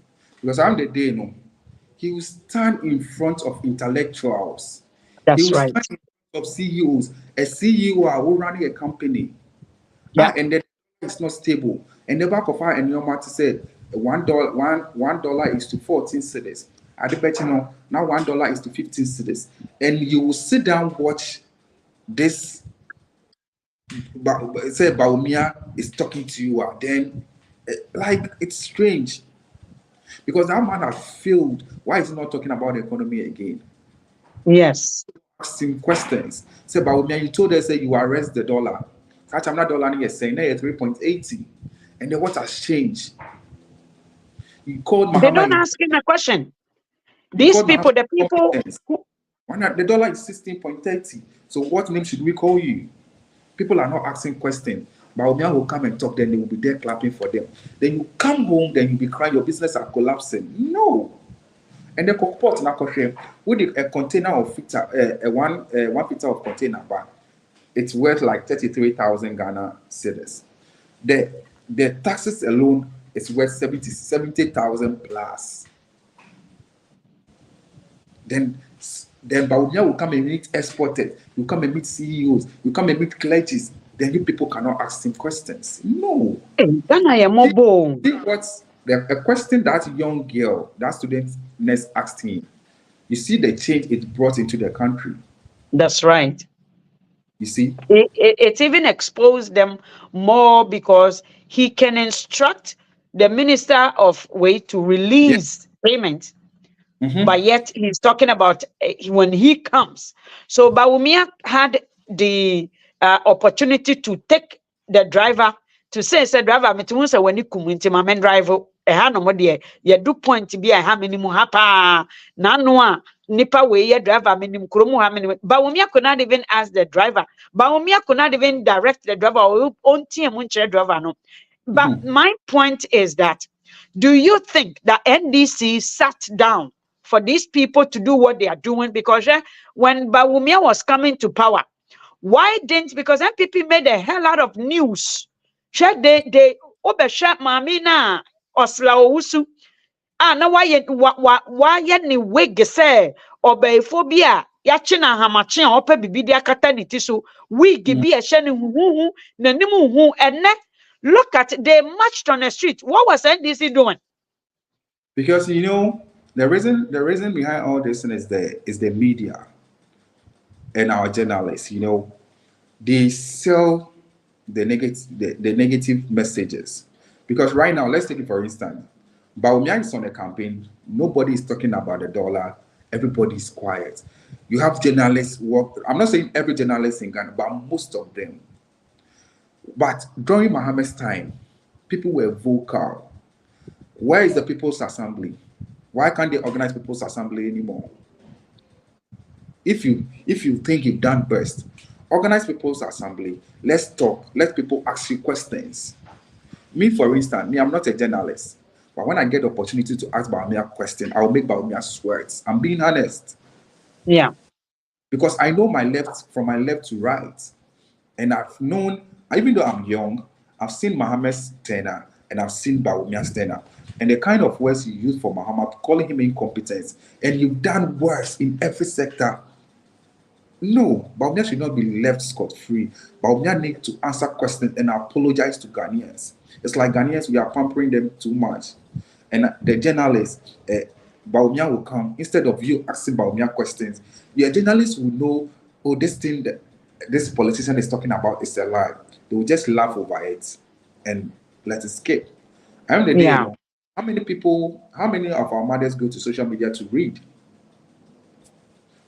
Because I'm the day, no, he will stand in front of intellectuals. That's right. Stand in front of CEOs. A CEO who running a company. Yeah. And then it's not stable. And the back of our and your matter said $1 is to 14 cedis. I bet you know now $1 is to 15 cedis. And you will sit down watch this. Say Bawumia is talking to you, then like it's strange because that man has failed. Why is he not talking about the economy again? Yes. Asking questions. Say Bawumia, you told us that you arrest the dollar. Catch I'm not dollar you're saying now 3.80, and then what has changed? You called Mahama. They don't ask him a question. These people, the people who, the dollar is 16.30. So what name should we call you? People are not asking questions. Bawumia will come and talk, then they will be there clapping for them. Then you come home, then you'll be crying, your business are collapsing. No. And the cockpot now with a container of one liter of container bag, it's worth like 33,000 Ghana cedis. The taxes alone is worth 70,000 plus. Then Bawumia will come and meet exporters, you come and meet CEOs, you come and meet clergies, then you people cannot ask him questions. No. See what's a question that young girl, that student next asked him. You see the change it brought into the country. That's right. You see? It even exposed them more because he can instruct the Minister of Way to release payment. Mm-hmm. But yet he's talking about when he comes. So Bawumia had the opportunity to take the driver to say driver when you come into my main driver you do point be a minimum hapa nanua nipa way driver minimum kromu ha minimum. Bawumia could not even ask the driver. Bawumia could not even direct the driver or own team driver no. But my point is that do you think that NDC sat down for these people to do what they are doing? Because when Bawumia was coming to power, why didn't, because MPP made a hell out of news. They obesha mamina osla ousu. Na why ni wig say obephobia yachina hamachi ope bibidi akata niti so wig bi a sheni huhu na nimu hu ene. Look at they marched on the street. What was NDC doing? Because you know the reason behind all this is the media and our journalists. You know, they sell the negative messages. Because right now, let's take it for instance, Bawumia is on a campaign. Nobody is talking about the dollar. Everybody is quiet. You have journalists work. I'm not saying every journalist in Ghana, but most of them. But during Mahama's time, people were vocal. Where is the People's Assembly? Why can't they organize People's Assembly anymore? if you think you've done best, organize people's assembly. Let's talk. Let people ask you questions. Me, for instance, I'm not a journalist, but when I get the opportunity to ask Bawumia a question, I'll make Bawumia sweat. I'm being honest Yeah. because I know my left from my left to right, and I've known, even though I'm young, I've seen Mahama's tenor and I've seen Bawumia's tenor, and the kind of words you use for Mahama, calling him incompetent, and you've done worse in every sector. No, Bawumia should not be left scot-free. Bawumia need to answer questions and apologize to Ghanaians. It's like Ghanaians, we are pampering them too much. And the journalists, Bawumia will come. Instead of you asking Bawumia questions, your journalists will know, oh, this thing that this politician is talking about is a lie. They will just laugh over it and let it escape. I'm the day, Yeah. how many of our mothers go to social media to read?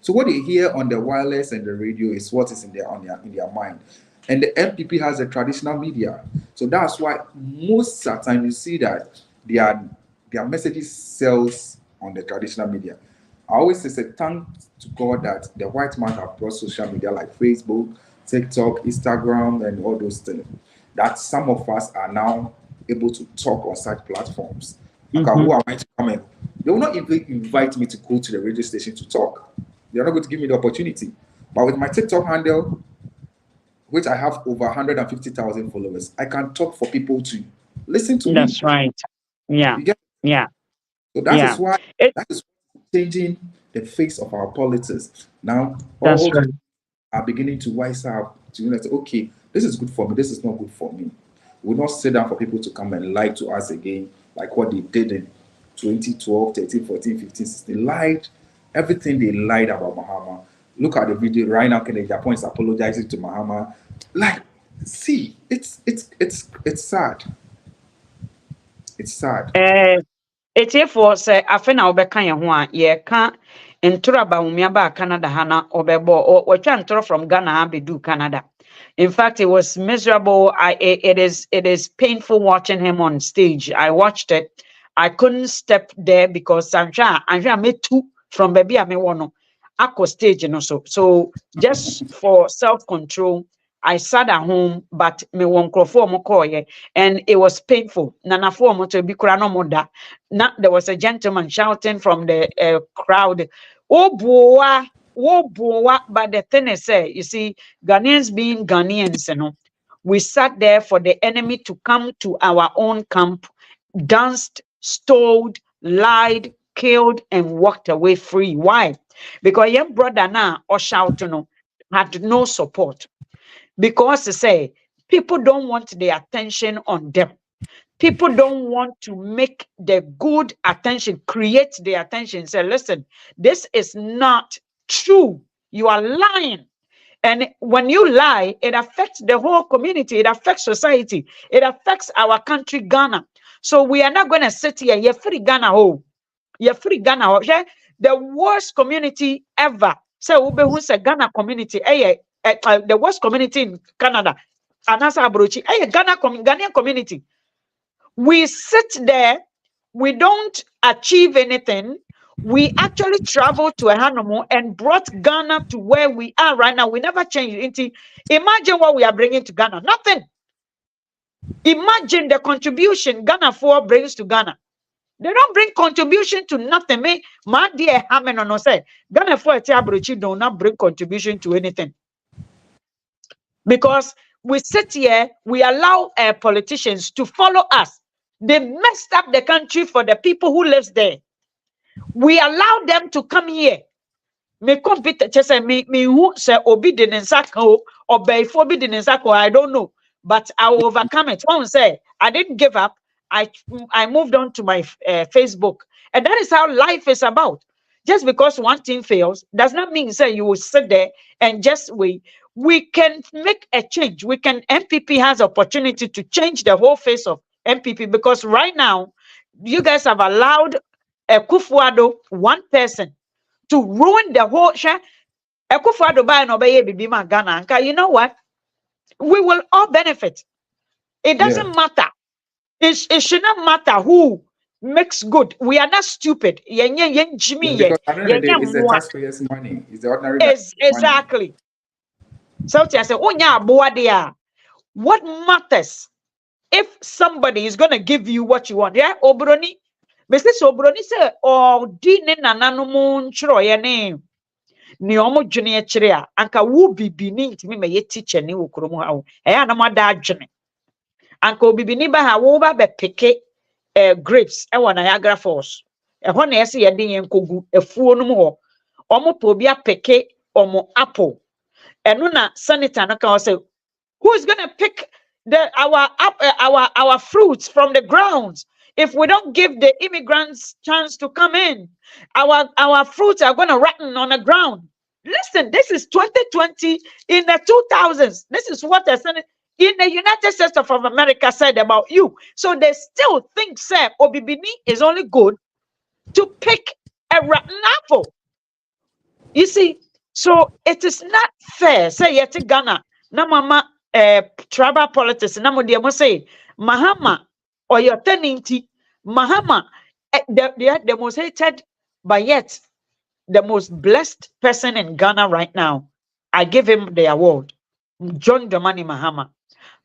So what they hear on the wireless and the radio is what is in their mind. And the MPP has a traditional media. So that's why most of the time you see that their messages sells on the traditional media. I always say thank to God that the white man have brought social media like Facebook, TikTok, Instagram, and all those things. That some of us are now able to talk on such platforms. Okay, who am I to come in? They will not even invite me to go to the radio station to talk. They're not going to give me the opportunity. But with my TikTok handle, which I have over 150,000 followers, I can talk for people to listen to me. That's right. Yeah. You get? Yeah. So that Yeah. is why It, that is changing the face of our politics. Now that's all right. are beginning to wise up to realize, okay, this is good for me, this is not good for me. We'll not sit down for people to come and lie to us again, like what they did in 2012, 13, 14, 15, 16. Lied, everything they lied about Mahama. Look at the video right now. Kennedy Japan is apologizing to Mahama. Like, see, it's sad. It's sad. Etiefoɔ sɛ afe na wobɛka yɛn ho a yɛka ntoro a Bawumia baa Canada ha na ɔbɛbɔ wɔtwa ntoro from Ghana ha bɛdu Canada. In fact, it was miserable. It is painful watching him on stage. I watched it. I couldn't step there because I'm made two from baby I no aqua stage and also. So just for self-control, I sat at home, but me won crofo and it was painful. Nana for moto be kurano moda. There was a gentleman shouting from the crowd, "Oh boy, oh boy!" But the thing is, you see, Ghanaians being Ghanaians, we sat there for the enemy to come to our own camp, danced, stole, lied, killed, and walked away free. Why? Because young brother now or shout, had no support. Because they say people don't want the attention on them. People don't want to make the good attention, create the attention. Say, listen, this is not true. You are lying. And when you lie, it affects the whole community. It affects society. It affects our country, Ghana. So we are not going to sit here. You're free Ghana. Oh, you're free Ghana. Oh. The worst community ever. So who's a Ghana community? The worst community in Canada. Anasa Abrochi. Ghanaian community. We sit there. We don't achieve anything. We actually traveled to Ahanomo and brought Ghana to where we are right now. We never changed. Imagine what we are bringing to Ghana. Nothing. Imagine the contribution Ghana for brings to Ghana. They don't bring contribution to nothing. My dear Hamen no say Ghana for do not bring contribution to anything. Because we sit here, we allow politicians to follow us. They messed up the country for the people who lives there. We allow them to come here. Me compete say me who say obi de nsako or before be de nsako, I don't know, but I will overcome it. One say I didn't give up. I moved on to my Facebook, and that is how life is about. Just because one thing fails does not mean say you will sit there and just wait. We can make a change. MPP has opportunity to change the whole face of MPP, because right now you guys have allowed Kufuado, one person, to ruin the whole share. Kufuado buy no be bibima Ghana. You know what? We will all benefit. It doesn't matter. It should not matter who makes good. We are not stupid. Yeah, because at the end of the day, it's the taxpayers' money. It's the ordinary money. Exactly. So I say, what matters if somebody is gonna give you what you want? Yeah, Obroni. Mr. Obroni say, oh, dine nananumun chroyane. Ni omo juni echire anka wo bibini ntimi me ye teacher ni wo kromo ha wo e ya na mada adwene anka obibini ba ha wo ba be peke grapes e wo Niagara Falls e ho na ese ye den yenkogu afuo no mu ho omo po bi apeke omo apple eno na senator no ka say who is going to pick our fruits from the grounds? If we don't give the immigrants chance to come in, our fruits are going to rotten on the ground. Listen, this is 2020 in the 2000s. This is what the Senate in the United States of America said about you. So they still think, sir, Obibini is only good to pick a rotten apple. You see, so it is not fair. Say yet Ghana, na mama tribal politics, na mo dear say Mahama or your tenancy, Mahama, the most hated, but yet the most blessed person in Ghana right now. I give him the award. John Dramani Mahama.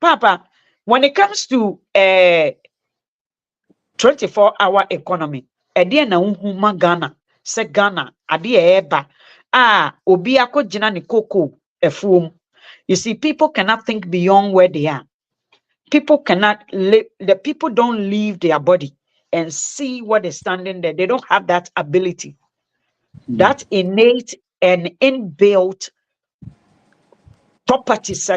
Papa, when it comes to 24-hour economy, ede na unhuma Ghana, se Ghana, ade eba, obi akogina ni koko efuom. You see, people cannot think beyond where they are. People cannot live, the people don't leave their body and see what is standing there. They don't have that ability. That innate and inbuilt properties,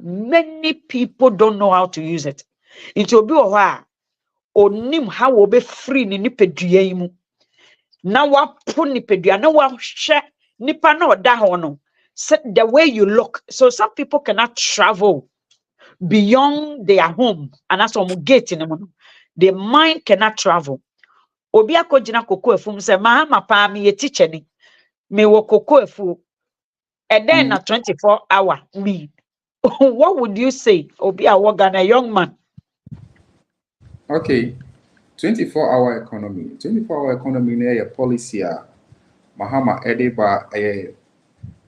many people don't know how to use it. It will be onim how will be free ni nipadua yi mu. Na wapo nipadua, na wahwe nipa na oda ho no. The way you look. So some people cannot travel beyond their home. And that's what gate in them. Their mind cannot travel. Obi akogina koko efum say Mahama pa me ye teacher ni. Me wo koko efu. And then a 24-hour me. What would you say? Obi a young man. Okay. 24-hour economy. 24-hour economy near a policy. Mahama Ediba a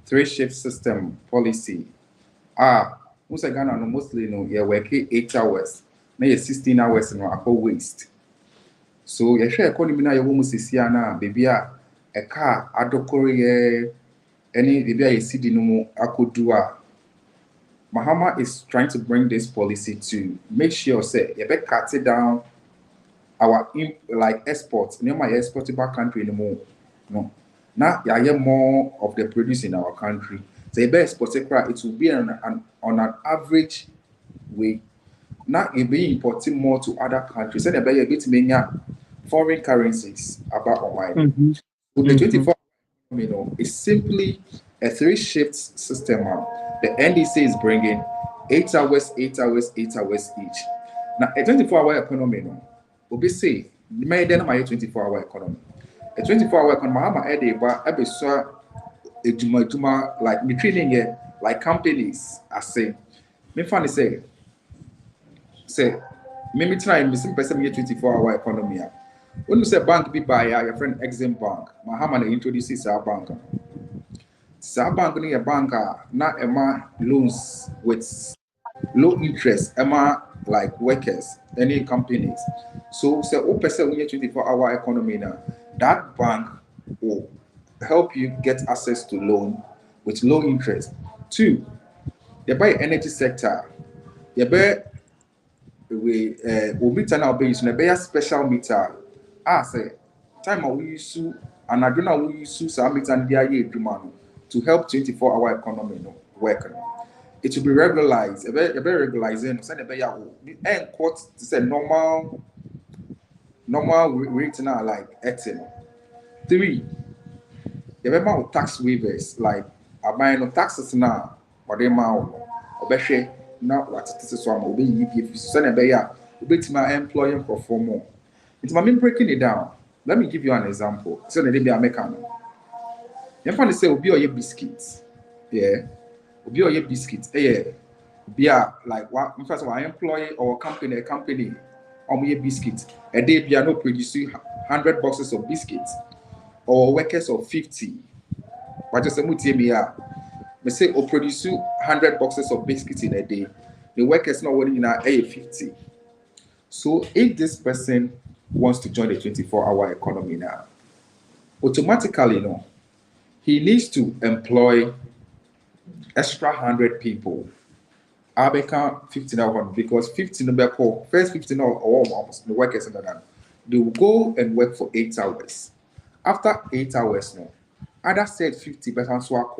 3-shift system policy. Musa Ghana no mostly no you work 8 hours. Na 16 hours no akọ waste. So you share economy na you musisia na baby a car adokore ye any baby a CD no mu akodu a Mahama is trying to bring this policy to make sure say you better cut it down our like exports. No my exportable country anymore. No. Now you have more of the produce in our country. So you better export it will be on an average way. Now it be importing more to other countries. So they better get many foreign currencies about online. So the 24 is simply a 3-shift system. The NDC is bringing 8 hours, 8 hours, 8 hours each. Now a 24-hour economy will be say made then my 24-hour economy. A 24-hour economy, Mahama Edeba, Ebeso, Ejuma, like me treating it like companies. I say, me funny say, me try missing person 24-hour economy. When you say bank be by your friend Exim Bank, Mahama introduces our bank. Our bank ni a banker, not Emma loans with low interest, Emma like workers, any companies. So say, oh, person when 24-hour economy now, that bank will help you get access to loan with low interest. 2, you buy energy sector, you buy we meter now based on a special meter. Say time we use and I don't know we use some meter and the to help 24-hour economy work. It will be regularized, a very regularizing, send a better and quote to say normal rate now like 18. 3, the amount of tax waivers like a buying of taxes now, or they mount or better not what it is. So I'm obeying if you send a better, obey to my employer perform more. It's my mean breaking it down. Let me give you an example. So the be American. You find say obi oye biscuits. Yeah. Obi oye biscuits. Yeah. Be like what first of all employee or a company biscuits. A day piano produce 100 boxes of biscuits or workers of 50. But just a mutia, me say or produce 100 boxes of biscuits in a day. The workers not working in a 50. So if this person wants to join the 24-hour economy now, automatically, he needs to employ extra 100 people. I become 15 hours because 15 first 15 hours the workers and that they will go and work for 8 hours. After 8 hours, other said 50 percent swap,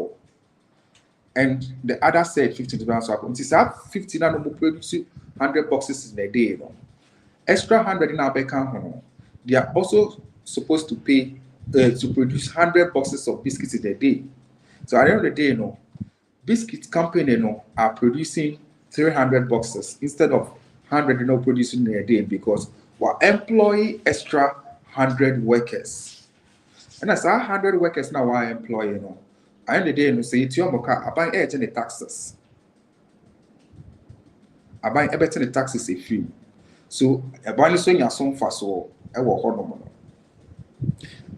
and the other said 50 percent swap. It is 15 and will produce 100 boxes in a day. Extra 100 in our become, they are also supposed to pay to produce 100 boxes of biscuits in a day. So at the end of the day, biscuit company are producing 300 boxes instead of 100 producing in a day because we're employing extra 100 workers. And as 100 workers now are employing, at the end of the day, say it's your mocha, I buy the taxes. I buy everything the taxes a few. So a buy so your son fast so I will hold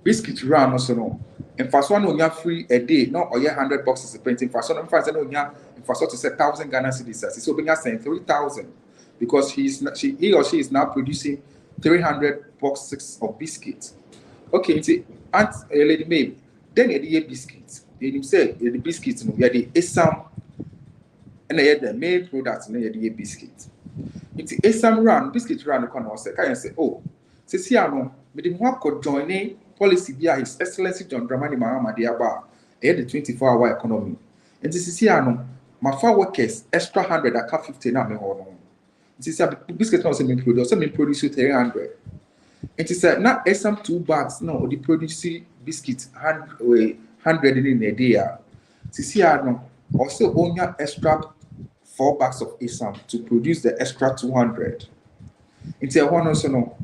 biscuit run also no. And first one you free a day, not or 100 boxes of printing. First one, first one to say 1,000 Ghana cedis. So being saying 3,000 because he or she is now producing 300 boxes of biscuits. Okay, it's Aunt Lady May. Then you biscuits. Then you say the biscuits no, you the Esam and the main products no the biscuit. It's Esam run biscuit run the corner. Can say oh, since no, me the one could join policy via His Excellency John Dramani Mahama Diaba, the 24-hour economy. And this is here, my 4 workers, extra 100, I can't 50 now. This is a biscuit also being produced, some produce 300. And it said, now, some 2 bags, no, the produce biscuits 100 in a day. This is here, also only extra 4 bags of ASAM to produce the extra 200. It's a one also, no.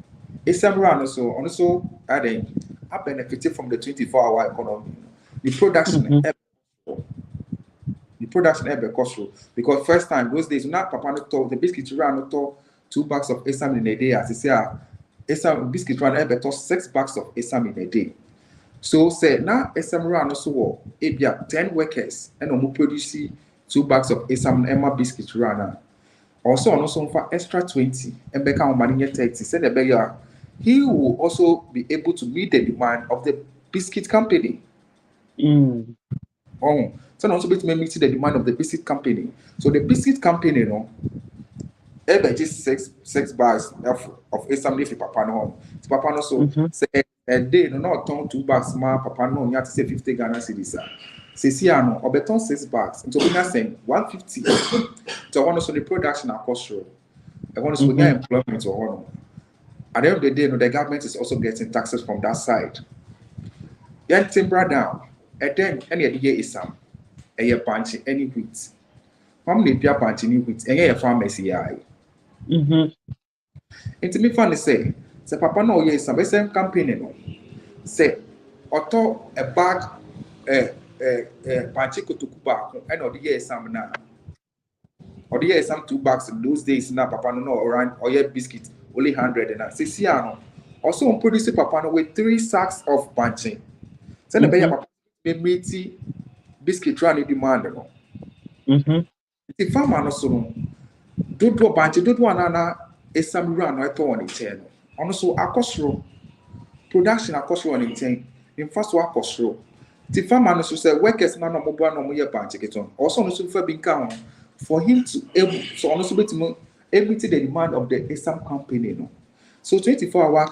ASAM run also adding. I benefited from the 24-hour economy. The production ever cost because first time those days now papa no talk the biscuit run no talk 2 bags of ASAM in a day as you say ASAM biscuit run ever talk 6 bags of ASAM in a day. So say now ASAM run also it be 10 workers and no produce 2 bags of ASAM Emma biscuit run also for extra 20 and back on money 30 said the beggar. He will also be able to meet the demand of the biscuit company. Oh, so also be to meet the demand of the biscuit company. So the biscuit company, ever just six bags of ASAM if papa no. So papa no so say a day not turn 2 bags more papa no you have to say 50 Ghana cedis. Say see no or beton 6 bags. And so we are saying 150. So one also the production are cost road. I want to get employment or one. At the end of the day, the government is also getting taxes from that side. Then timber down, and then any idea is some a punch any wheat. How many people punch any wheat? And a farmers here. It's me funny say papa no yes some same campaign no. Say auto a bag punch kotokuba and or the year some now. Or the year some 2 bags in those days now papa no around or your biscuit. Only 100 and say also on produce papa with 3 sacks of bunching. Send the baby papa meaty biscuit run demand no. The farmer also don't do a bunch, don't one another is some run I thought on it. Also across production across on it in first work across row. The farmer also say workers none of mobile no more bunch it on. Also also for being count for him to able so also be to able to the demand of the ASAM company no. So 24-hour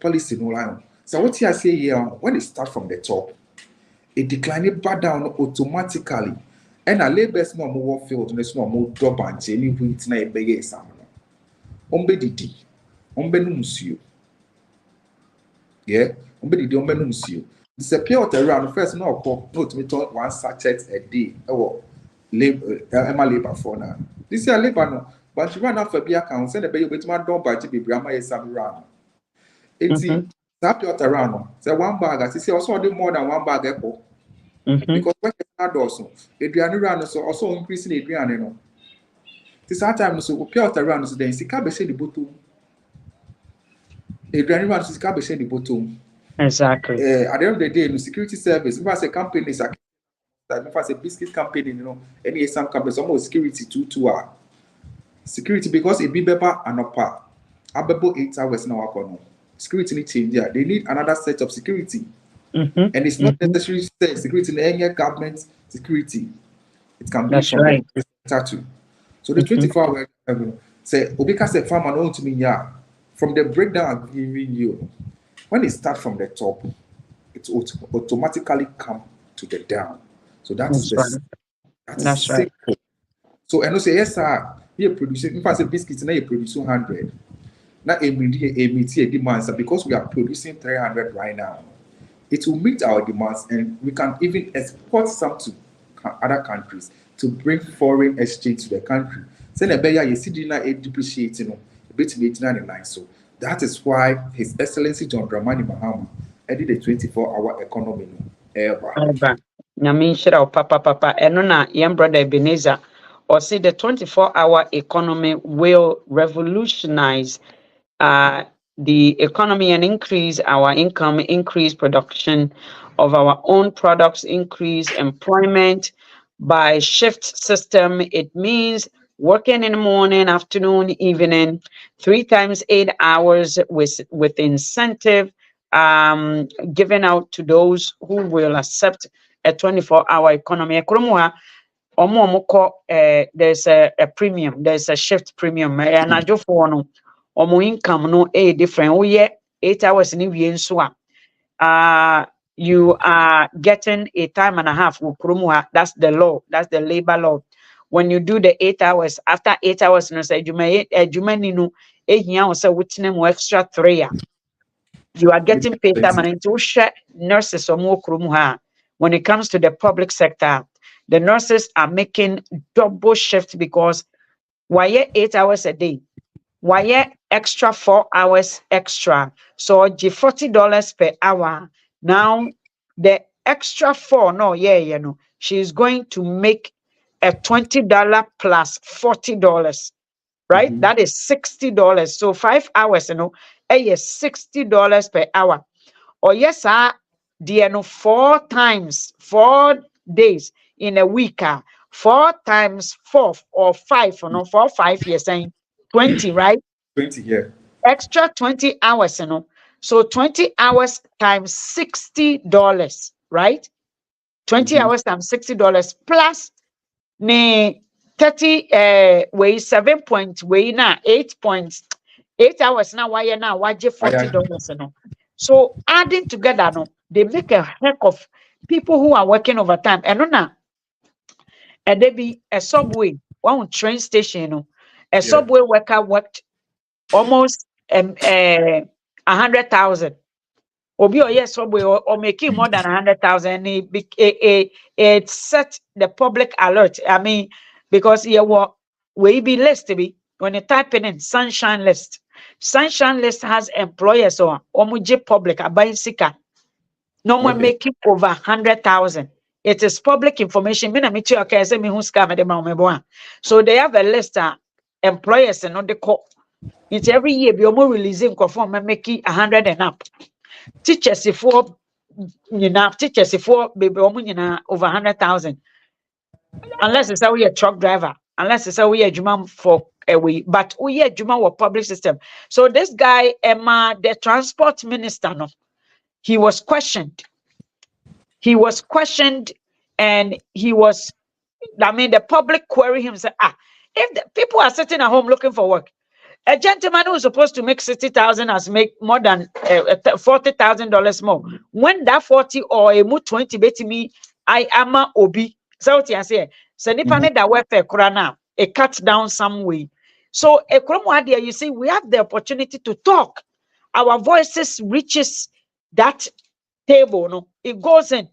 policy no line. So what you say here when it start from the top, it decline back down automatically. And a labor small more field and a small more drop and any wheat na be ASAM no. Ombe didi, ombe no musio. Yeah, ombe didi ombe no musio. Disappear out around first no to me 1 sachet a day. Oh, labor for now. This year labor no. But you run off a beer account, send a baby with my dog by Jimmy Brahma some run. It's tap your around. Say 1 bag, as you see, also do more than 1 bag apple. Because when it's not also, Adrian run also increasing Adrian. This time, so we pay out around so then see Cabby say the bottle. Adrian is can't be the bottom. Exactly. At the end of the day, the security service, if I say companies, if I say biscuit company, you know, any some companies, almost security 2 hour. Security because it be better and upper. About 8 hours now work. Security need change there. They need another set of security. And it's not necessarily security in any government security. It can be That's from right. the sector too. So the 24 hour say Obika say farmer know to me, yeah. From the breakdown I'm giving you, when it starts from the top, it automatically come to the down. So that's That's right. simple. So and I say yes, sir. You're producing. If I say biscuits, now you're producing 100. Now a demand, sir, because we are producing 300 right now. It will meet our demands, and we can even export some to other countries to bring foreign exchange to the country. So depreciating, so that is why His Excellency John Dramani Mahama did a 24-hour economy ever. Nyame nhyira papa eno na young brother Ebenezer or say the 24-hour economy will revolutionize the economy and increase our income, increase production of our own products, increase employment by shift system. It means working in the morning, afternoon, evening, 3 times 8 hours with incentive given out to those who will accept a 24-hour economy. There's a premium, there's a shift premium. And I just want income no different. Oh yeah, 8 hours in you are getting a time and a half. That's the law. That's the labor law. When you do the 8 hours, after 8 hours, no say extra 3. You are getting paid time and nurses or more. When it comes to the public sector, the nurses are making double shift because why 8 hours a day? Why extra 4 hours extra? So $40 per hour. Now the extra 4, she's going to make a $20 plus $40, right? That is $60. So 5 hours, $60 per hour. Or yes, sir, 4 times 4 days in a week. 4 times 4 or 5, 4, 5, you're saying 20, right? 20, yeah. Extra 20 hours, So 20 hours times $60, right? 20 hours times $60 plus 30 way 7 point way now 8 hours now why $40, So adding together, they make a heck of people who are working overtime. And now, and they be a subway, one train station, a subway worker worked almost 100,000. Obi or yes, subway or making more than 100,000. It set the public alert. I mean, because we be list to be when you type in sunshine list. Sunshine list has employers or omuji public buying sika. No one making over 100,000. It is public information. So they have a list of employers and not the call. It's every year be almost releasing conform and making 100 and up. Teachers if for teachers if for baby over 100,000. Unless it's how we a truck driver, unless it's how we a juma for a way, but we a juma or public system. So this guy, Emma, the transport minister, he was questioned. He was questioned and the public query him say, if the people are sitting at home looking for work, a gentleman who is supposed to make 60,000 has make more than $40,000 more. When that 40 or a 20 bet me, I am a obi. So what you say? So nipa that welfare krana, it cuts down some way. So you see, we have the opportunity to talk. Our voices reaches that table. No, it goes in.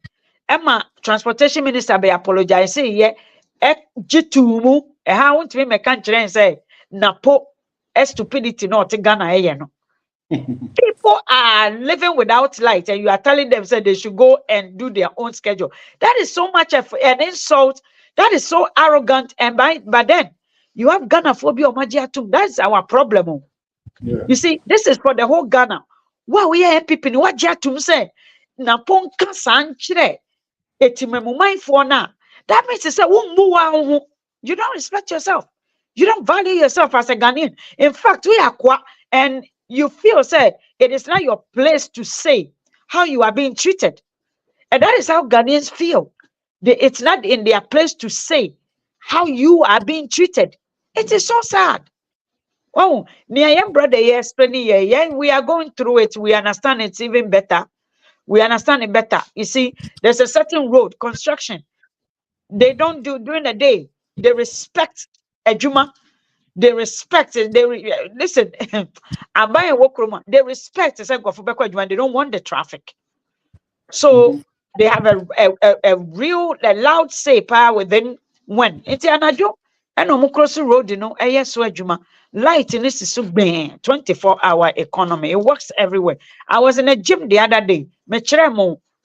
Emma, transportation minister, be apologize. Say yeah, G2 how won't we make country and say napo. Stupidity not Ghana. People are living without light, and you are telling them that they should go and do their own schedule. That is so much of an insult. That is so arrogant. And but then you have Ghana phobia or Majiatum. That's our problem. Yeah. You see, this is for the whole Ghana. Wow, we are people ni wagye atum say na ponka sanchire etimemumai na. That means to say you don't respect yourself. You don't value yourself as a Ghanaian. In fact, we are and you feel say it is not your place to say how you are being treated. And that is how Ghanaians feel. It's not in their place to say how you are being treated. It is so sad. Oh, near young brother, yes, we are going through it. We understand it's even better. We understand it better. You see, there's a certain road construction. They don't do during the day. They respect Ejuma. They respect it. Listen. I'm buying Wokroma. They respect it. They don't want the traffic. So they have a real loud say power within when it's anajo. And no cross road, yes, light in this is so 24-hour economy. It works everywhere. I was in a gym the other day. Me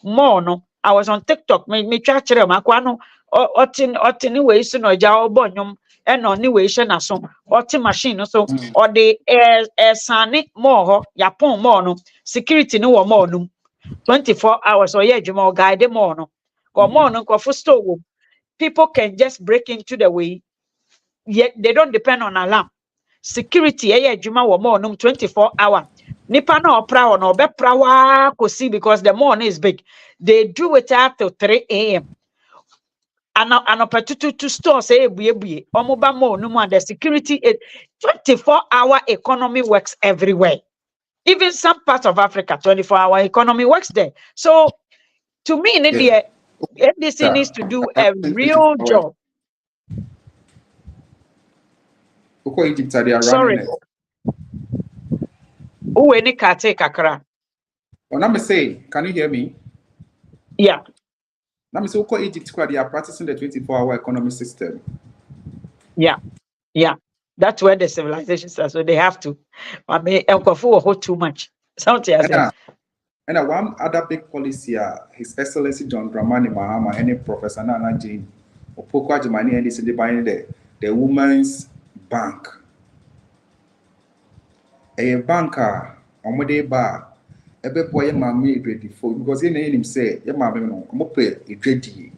more no. I was on TikTok. Me try makwano otin way so no ja obonyum and on way na so otin machine so or the air sane more yapon more no security no more no 24 hours or yeah juma guide more no or more no store. People can just break into the way, yet they don't depend on alarm. Security yeah juma more no 24 hour. Nipa na opra or no be prawa kosi because the morning is big. They do it after 3 a.m. And to store say buye omoba more no more the security 24-hour economy works everywhere. Even some parts of Africa, 24-hour economy works there. So to me, in India, NDC needs to do a real job. Egypt, they are Sorry. running it. Who any kate kakra? Let me say, can you hear me? Yeah. Let me say, Egypt, they are practicing the 24-hour economy system. Yeah. Yeah. That's where the civilizations are. So they have to. I mean, hold too much. Something I said. And one other big policy, His Excellency John Dramani Mahama, any Professor Nana Jane, or Poko Ajimani, and they say the Women's Bank. A banker, Omode Bar, a boy, mammy, ready for because in him say, your mammy, I'm up a dready.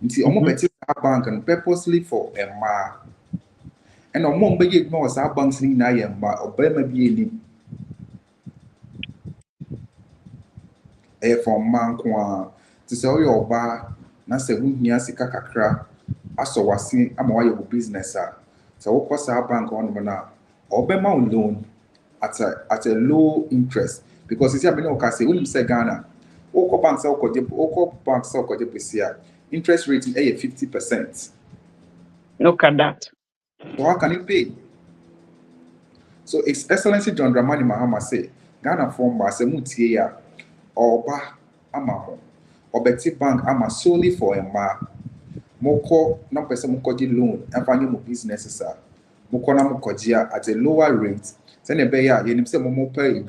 Nti omo beti bank and purposely for a ma. And omo be ignore sa banks ni na ye ma obema bi enim. For man kwa to say oyo oba na se hunhia sika kakra aso wase ama wa your business a. So wo kosa bank on na obema loan at a low interest because you see me no ka say we say Ghana. Oko bank say oko je pesia. Interest rate is 50%. Look at that. So how can you pay? So His Excellency John Dramani Mahama say, Ghana form by Semutia or Ba Amamo or Betty Bank ama solely for a ma. Moko no person mukoji loan and find your businesses are. Moko na mukojia at a lower rate. Send a beya, you say mope a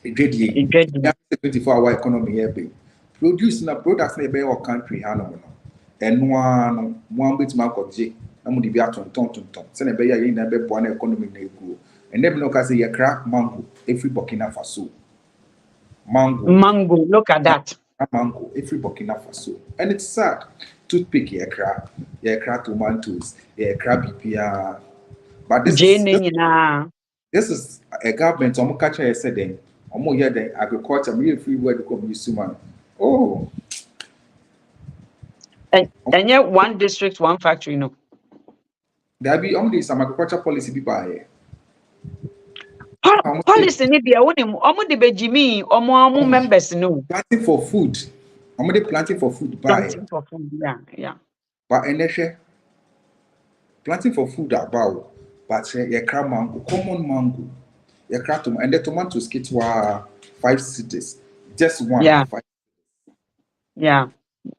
24-hour economy here be. Producing a product in a country, Hanono. And one bit mark J. I'm going to be out on ton. Send a bear in a bed one economy nego. And never look as a crack mango, every Burkina Faso. Mango, look at that. Mango, every Burkina Faso. And it's sad. Toothpick, crack tomatoes, crab BPR. But this is a government, I'm catching a setting. I'm more the agriculture, real free word to come use man. Oh. And yet one district, one factory, There be only some agriculture policy be by. Policy ni be omo de bejimi omo members no. Planting for food. Omo de planting for food by. Planting for food, yeah. But energy planting for food about but ye crab mango, common mango. Ye crab tomato and the tomatoes get to 5 cities. Just one. Yeah. 5. Yeah.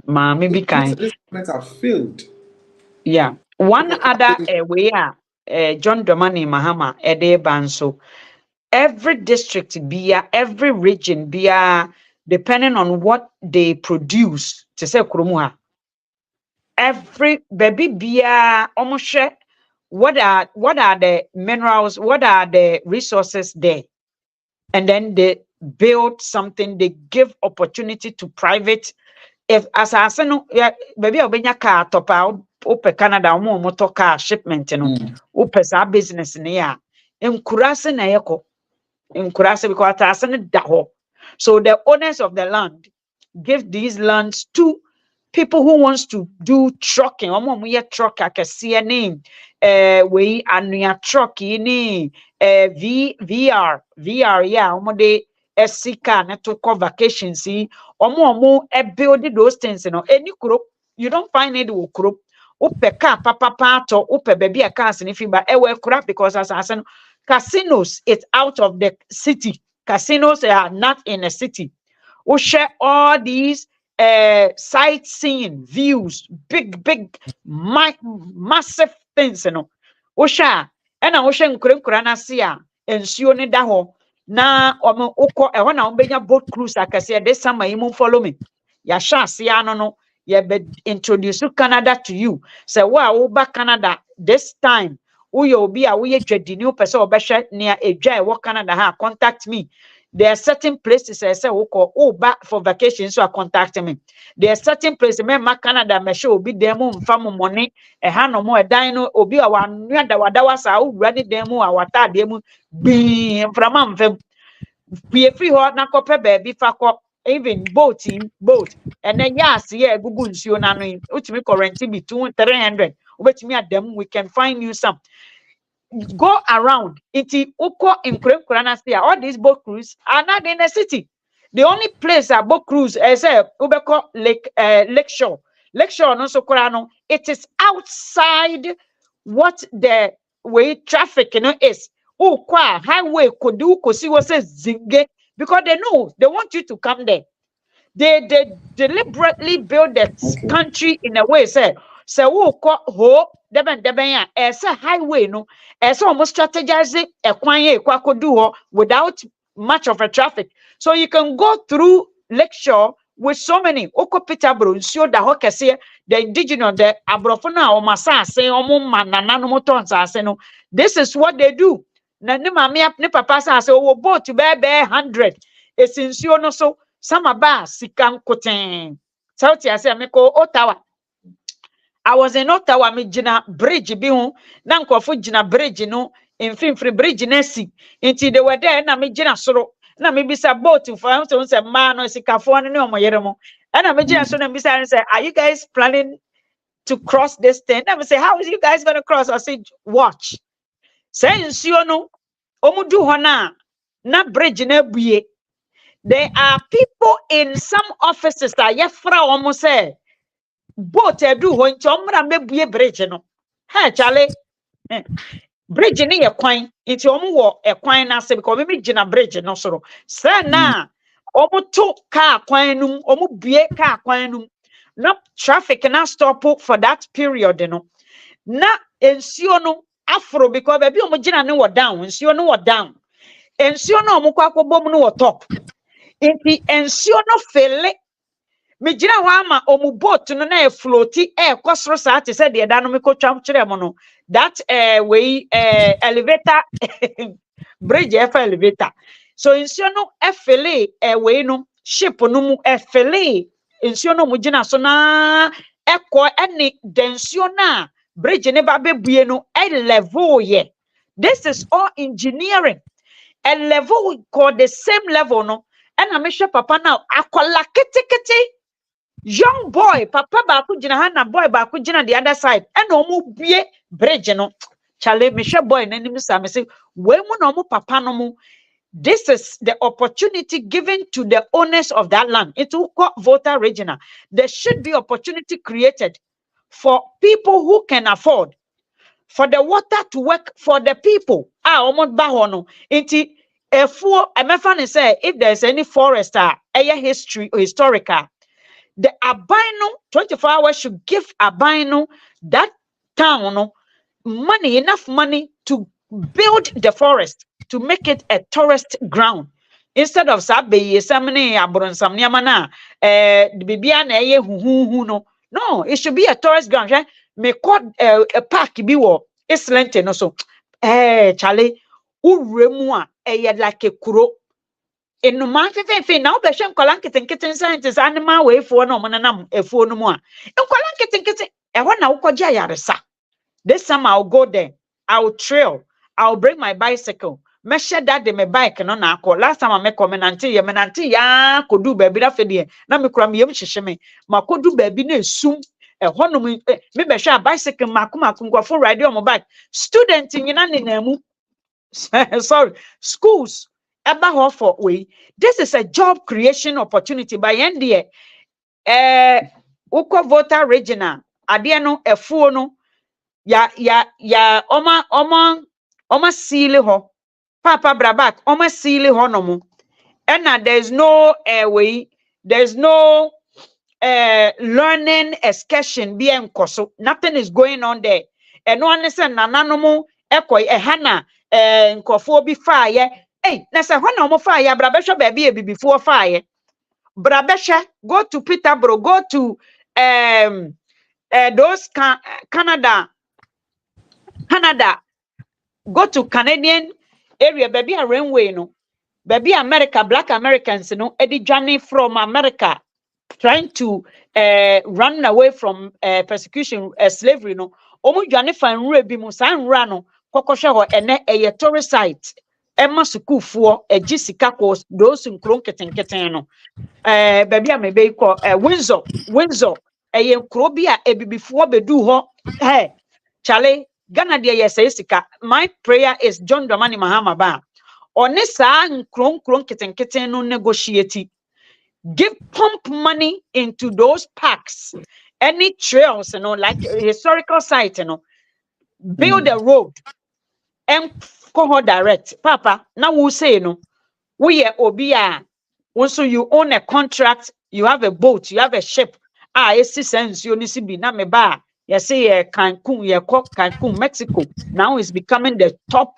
Maybe kind. This have failed. Yeah. One other way John Dramani Mahama Ede Banso. Every district every region depending on what they produce to say Kurumuha. Every baby almost what are the minerals, what are the resources there? and then they build something, they give opportunity to private. If asase no baby obenya car topa ope Canada omo motor car shipment no ope sa business ne ya enkurase na yeko enkurase because asase no da ho. So the owners of the land give these lands to people who wants to do trucking. Omo mo ye truck akese ne we anua truck ni VR yeah omo de esika na to call vacations see omo build those things any crop you don't find it will crop upe car papa to upe baby a car sinifi ba ewe crap because as casinos it's out of the city. Casinos are not in a city. We share all these sightseeing views, big massive things we share and I share nkura na see a ensuo ne da ho na omo ukọ ehọ na ombenya boat cruise akase this summer you follow me ya sha ase ano no ye be introduce Canada to you say wa wo ba Canada this time uye obi a uye dwadi person obehwe ne edwa e wo Canada ha contact me. There are certain places I say ukọ back for vacation so contact me. There are certain places me ma Canada me show obi dem mfa mo money ha no mo edan no obi a wa nua da wadawa sa owura ne dem a wata dem bi mframa mfam we free ho na kope baby fa ko even boat and then yes yeah gugu nsuo na no utimi currency be 300 obetimi adem we can find you some. Go around iti uko in na say all these boat cruise are not in the city. The only place a boat cruise is ubeko lakeshore no so no it is outside what the way traffic is. Highway could do kosi was zinge because they know they want you to come there. They deliberately build the country in a way say ho deben ya esa highway no esa almost strategize ekwan ekwakodu without much of a traffic, so you can go through lakeshore with so many Peterborough nsuo da ho kese the indigenous the abrofo na o masase omo manana no motonsa no. This is what they do. Na ne mama ne papa say o boat be 100 esinsuo no so sama ba sika nkoten sauti ase me ko Ottawa. I was in Ottawa me gina bridge bi hu na nkofo gina bridge no free bridge na si nti they were there na me gina soro na me bisa boat for so say ma no sikafo no ne omoyere mo na me gina so na bisa say are you guys planning to cross this thing? Na me say how is you guys going to cross? I said watch say nsuo no omudu ho na bridge na buye. There are people in some offices that yefra almost say boat edu ho nti omra mebuye bridge no. Hey Charlie, bridge ni ye kwan nti omu wo ekwan na se because me gina bridge no soro. Say na omu to car kwan num, omu bue car kwan num. Na traffic na stop for that period no. Na ensuo no afro because baby omu gina ne wo down, ensuo no wo down. Ensuo no omu kwa akobom no wo top. Nti ensuo no fele me gina ho ama omu boat no na e floati kosoro sa te se de da no me ko twam kire mo no that way elevator bridge elevator so ensuo no fele way no ship no mu fele ensuo no mu gina so na ekọ ene densuo na bridge ne ba bebue no level ye. This is all engineering. A level called the same level no. And I make sure papa now akola kete young boy papa ba ku gina na boy ba ku gina the other side and omu bie bridge no chale me sure boy na nim sa me say we mu na omu papa no mu. This is the opportunity given to the owners of that land. It will call voter regional. There should be opportunity created for people who can afford for the water to work for the people. Omo ba ho no enti say if there's any forest history or historical, the abino 24 hours should give abino that town money, enough money to build the forest to make it a tourist ground instead of sabe samne abronsam niamana bibia na hu no, it should be a tourist ground. Me call a park bi wo Islante no so Charlie uremu a like a kuro enu ma fefe na obehwe nkola nketen scientists animal way for no monanam efuo no mu a nkola nketen ehwo na wokogye yaresa. This time I'll go there, I'll trail, I'll bring my bicycle. Measure that my bike no na akọ. Last time I make menante ya kodu baby da fedie na me kura me yem hyehye me makodu baby na esum ehwo no me behwe bicycle makoma nkofo ride on my bike. Student nyina nenamu sorry, schools eba ho for we. This is a job creation opportunity by NDA. Uko voter regional ade no efuo no ya oma seale ho papa brabak oma seale ho no mo. And there's no way, there's no learning excursion be enkoso. Nothing is going on there. And no one say nananom ekoi ehana nkofo bi fire. Hey, na say hona mo fire brabesho baby e before fire. Brabesha go to Peterborough, go to those Canada, go to Canadian area, baby a rainway no. Baby America, black Americans, you know, Eddie Johnny from America trying to run away from persecution, slavery, no. Omu Johnny fan rebi musan rano, kokosha ho ene a tourist site. Emma suku for a jessica course, those in keten no. Baby a maybe call Windsor, a krobia a before bedu ho. Hey, Charlie. Ghana dear yes sika. My prayer is John Dramani Mahama ba. Onesa nkron keten no negotiate. Give pump money into those parks. Any trails, you know, like a historical site, you know. Build a road and go direct. Papa, now we say, you know, we are obia. Also, you own a contract, you have a boat, you have a ship. It's sense you need to be na me ba. You say Cancun, Mexico. Now is becoming the top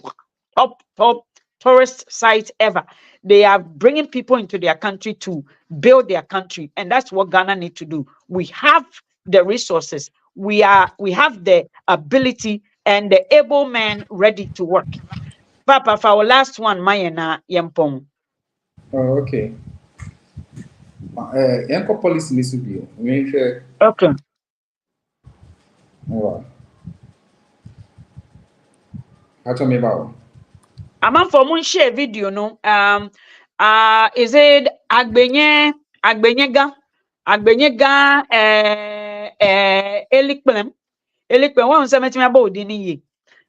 tourist site ever. They are bringing people into their country to build their country, and that's what Ghana need to do. We have the resources, we have the ability and the able men ready to work. Papa, for our last one, Mayena Yempong. Oh, okay. Yanko policy needs to be. Okay. Wow. How to me about? I'm for mun share video no. Is it Agbenyega Elikpem won say metime about di ni ye.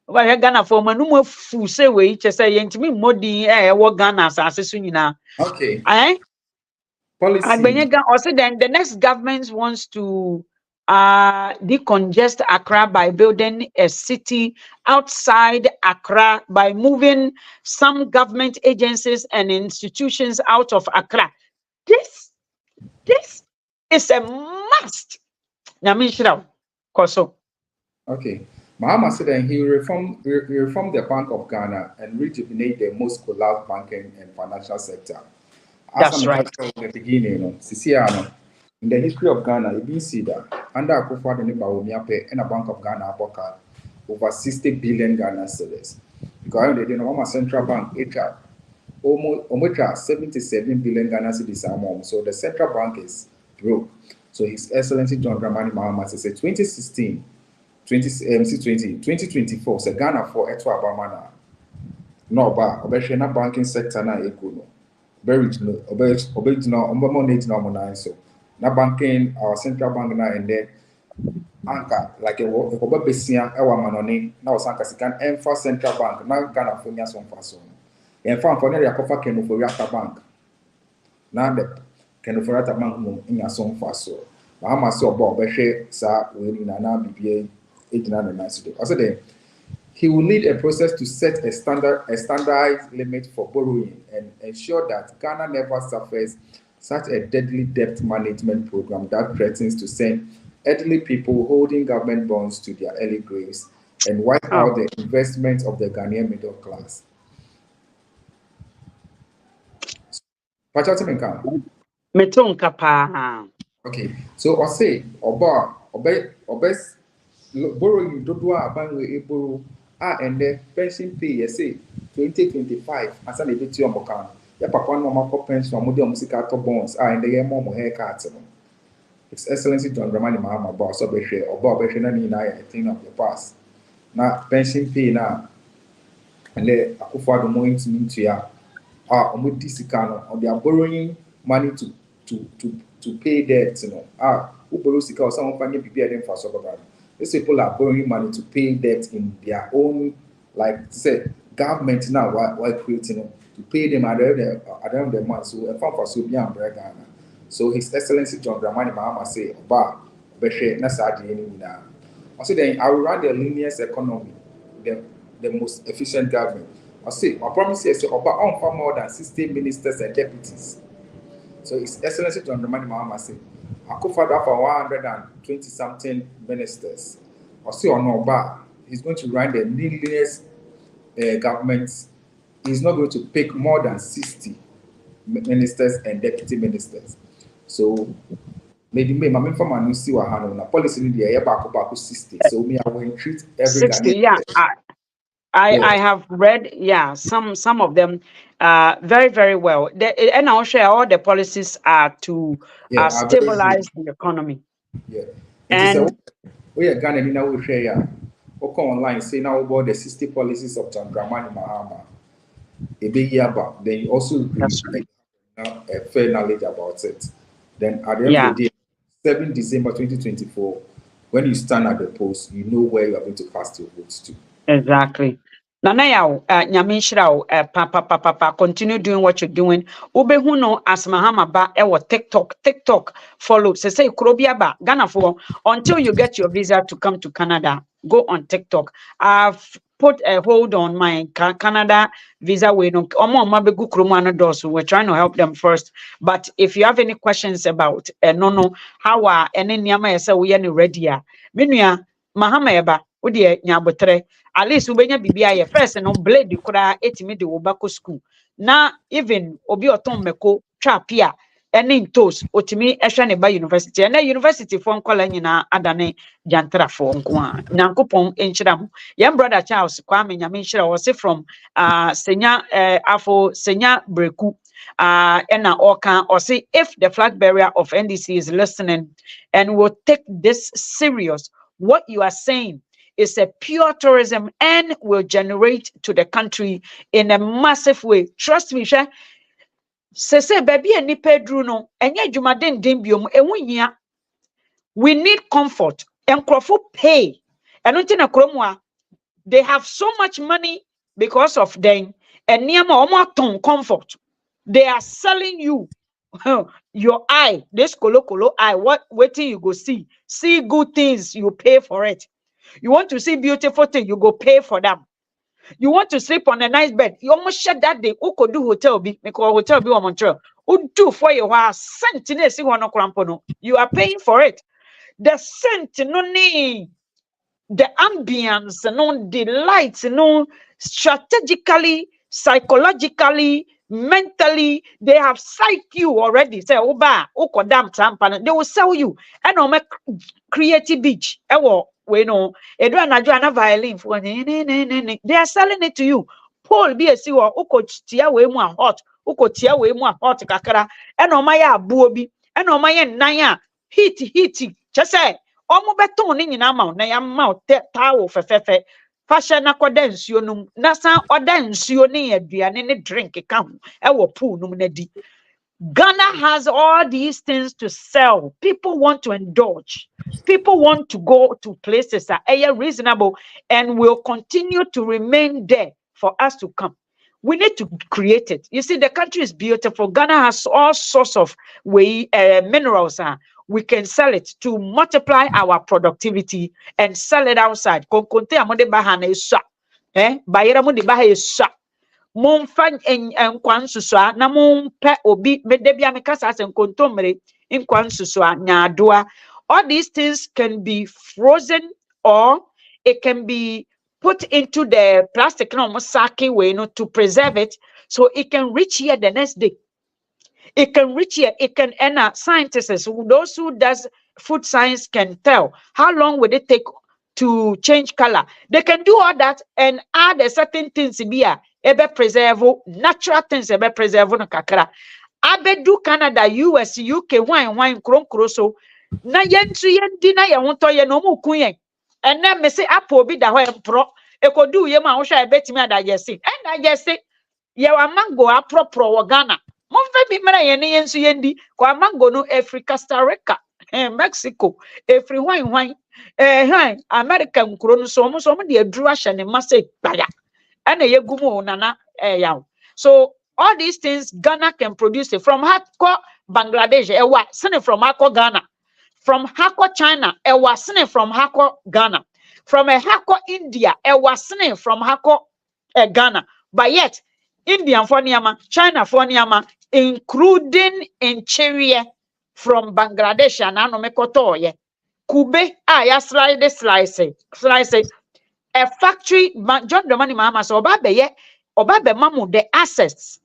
Wa Ghana for manu mo fu say we che say yentimi modi wo Ghana asase so nyina. Okay. Policy. Agbenyega also then the next government wants to decongest Accra by building a city outside Accra by moving some government agencies and institutions out of Accra. This is a must. Okay. Mahama said that he reformed the Bank of Ghana and rejuvenate the most collapsed banking and financial sector. That's right. At the beginning, in the history of Ghana, you can see that under Akufo-Addo and Bawumia and a Bank of Ghana bought over 60 billion Ghana cedis. Because they didn't know central bank almost 77 billion Ghana cedis. So the central bank is broke. So His Excellency John Dramani Mahama said 2024, so Ghana for Eto Abamana. No, but Obeshena banking sector na equal. Very original, so na banking our central bank na and then anchor like a besia ewa manoni na osanka sikan enfa central bank na Ghana for nya so mfaso enfa for na yakofa kenu for yata bank na de kenu for yata bank mo nya so mfaso Mahama so obo obehwe sa we ni na bibie ejina na nice day also then he will lead a process to set a standardized limit for borrowing and ensure that Ghana never suffers such a deadly debt management program that threatens to send elderly people holding government bonds to their early graves and wipe out the investments of the Ghanaian middle class. Okay, so I say, borrowing dodo and the pension pay, you say 2025 as an EBT on Bokan. Ya papa no ma pension mo de musika to bonds and the more mo haircut no. His Excellency John Dramani Mahama boss obehwe oba obehwe na ni na a thing of the past. Na pension pay na and the akufo mo into ya omo di sika no they are borrowing money to pay debt you know who borrow sika or someone find people them for so bad. These people are borrowing money to pay debt in their own like say government now why creating to pay them at the end of the month so a farm for so be Ghana. So His Excellency John Dramani Mahama say oba obehwe na sa de ni na. Also then I will run the leanest economy, the most efficient government. I promise you, so about on for more than 60 ministers and deputies. So His Excellency John Dramani Mahama say, I could for 120 something ministers. I see on Oba, he's going to run the leanest government. He's not going to pick more than 60 ministers and deputy ministers. So maybe my family see what handle policy in the air back 60. So me I will treat every 60, Ghanaian. yeah. Yeah. I have read, yeah, some of them very, very well. And I'll share all the policies are to stabilize the economy. Yeah. And we are Ghana in our share. Okay, online say now about the 60 policies of John Dramani Mahama. A big year back. Then you also read a fair knowledge about it. Then at the end of the day, 7 December 2024, when you stand at the post, you know where you are going to cast your votes to. Exactly. Nana yaw, nyame nhyira wo, pa, continue doing what you're doing. Ubehu no as Mahama ba ewo TikTok follow. Say kurobia ba Ghana for until you get your visa to come to Canada, go on TikTok. I've put a hold on my Canada visa way no omo mabegu kromo anodos. We're trying to help them first. But if you have any questions about no how any nyama yesa we any ready a menua Mahama eba odi nyabotre at least ubenya bibia ye first no blade kura etimi de wo bako school na even obi oton meko twa pia ene ntos otimi ehwe ne ba university ene university fo nkola nyina adane jantra fo nko a nyankopon enchira mo ye brother Charles Kwame nyame enchira wo se from senya afo senya breku ena oka or say if the flag bearer of NDC is listening and will take this serious, what you are saying is a pure tourism and will generate to the country in a massive way. Trust me, she say baby and pedro no enye dwumaden den biom enwuhia. We need comfort and crofo pay. And until na kromwa they have so much money because of them and niama omo ton comfort. They are selling you your eye, this kolo eye. What waiting you go see good things, you pay for it. You want to see beautiful things, you go pay for them. You want to sleep on a nice bed, you almost shut that day. Who could do hotel be? Because hotel be on Montreal. Who do for you? You are paying for it. The scent, no need. The ambience, no, the lights, no, strategically, psychologically, mentally, they have psyched you already. Say, Oba, Okodam Tampan, they will sell you. And on make creative beach. We know, they are selling it to you. Paul be a siwa, Tia we more hot, Tia we more hot kakara, and on my abuobi, and on my naya, heat, just say. Omo beton ni nyina ma na ya ma tawo fefefe fashion na koda nsuo num na san oda nsuo ne aduane ne drink ka ho e wo pool num na di. Ghana has all these things to sell. People want to indulge. People want to go to places that are reasonable and will continue to remain there for us to come. We need to create it. You see, the country is beautiful. Ghana has all sorts of minerals. We can sell it to multiply our productivity and sell it outside. Konkonte amode baha na esua. Bayera mo de baha esua. Monfa nkwan susua na monpe obi medebia mekasa ase nkontomre nkwan susua nyadoa. All these things can be frozen or it can be put into the plastic no sake way to preserve it so it can reach here the next day. It can reach here. It can enter scientists, those who does food science can tell how long would it take to change color. They can do all that and add a certain things be ebe preserve natural things ebe preserve no kakra. Abedu Canada, US, UK, wine, kron so. Na yentu yendi na ye wonto ye no mu kun yen. Ene me se apo bi da ho empro. Ekodu ye ma wo hwa ebetimi adagese. En adagese ye wa mango apropro wo Ghana. Monfe bi mera ye ne yensu yendi kwa mango no Africa, Costa Rica, Mexico, every wine. America nkuro no so mo de aduru ahye ne mase gbaya. Ene ye gumu nana yaw. So all these things Ghana can produce it from Hako Bangladesh, from Hako Ghana, from Hako China, from Hako Ghana, from a Hako India, from Hako Ghana. But yet, Indian for Niyama, China for Niyama, including in Chile from Bangladesh and Anomekotoye, Kube, ya slice. A factory, John Domani Mahama, so Obabe mamu the assets.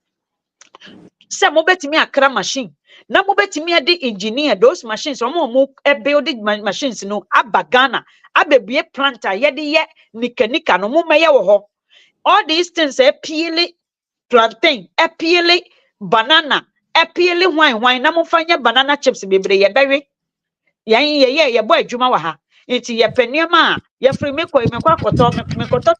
Se mo betimi akra machine na mo betimi ade engineer those machines mo building machines no abagana abebie planter ye de ye nika no mo meye wo ho. All these things peely plantain peely banana peely wine na mo fanya banana chips bebre ye bewe ye boy adwuma wa ha enti ye peniama ye free me koto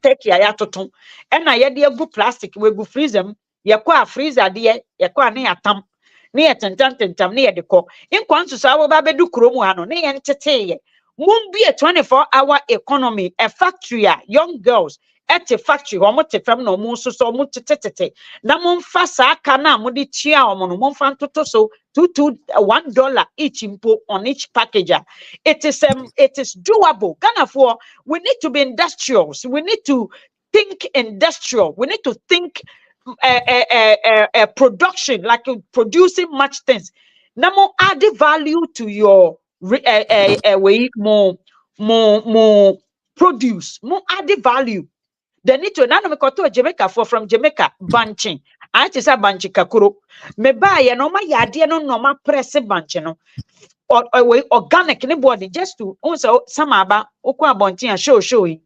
take ya toton e na ye de agu plastic we gu freezer ye kwa freezer de ye kwa ne atam ne ye tentam ne ye de ko inkwansu so awo ba bedu kromu ha no ne ye ntete ye mumbi a 24-hour economy a factory young girls at a factory omo te fam no mo so omo tete na mo mfa sa aka na mo de tia omo no mo mfa ntoto so $1 each impo on each package. It is doable. Ghana for we need to be industrious. We need to think industrial. We need to think production, like producing much things. Now more add value to your way more produce, more add value. They need to nano me koto Jamaica from Jamaica banching. I just a banchi kakuro. Me buy no ma yade no ma press banchi no. Or organic anybody just to also some aba okwa banchi and show yi.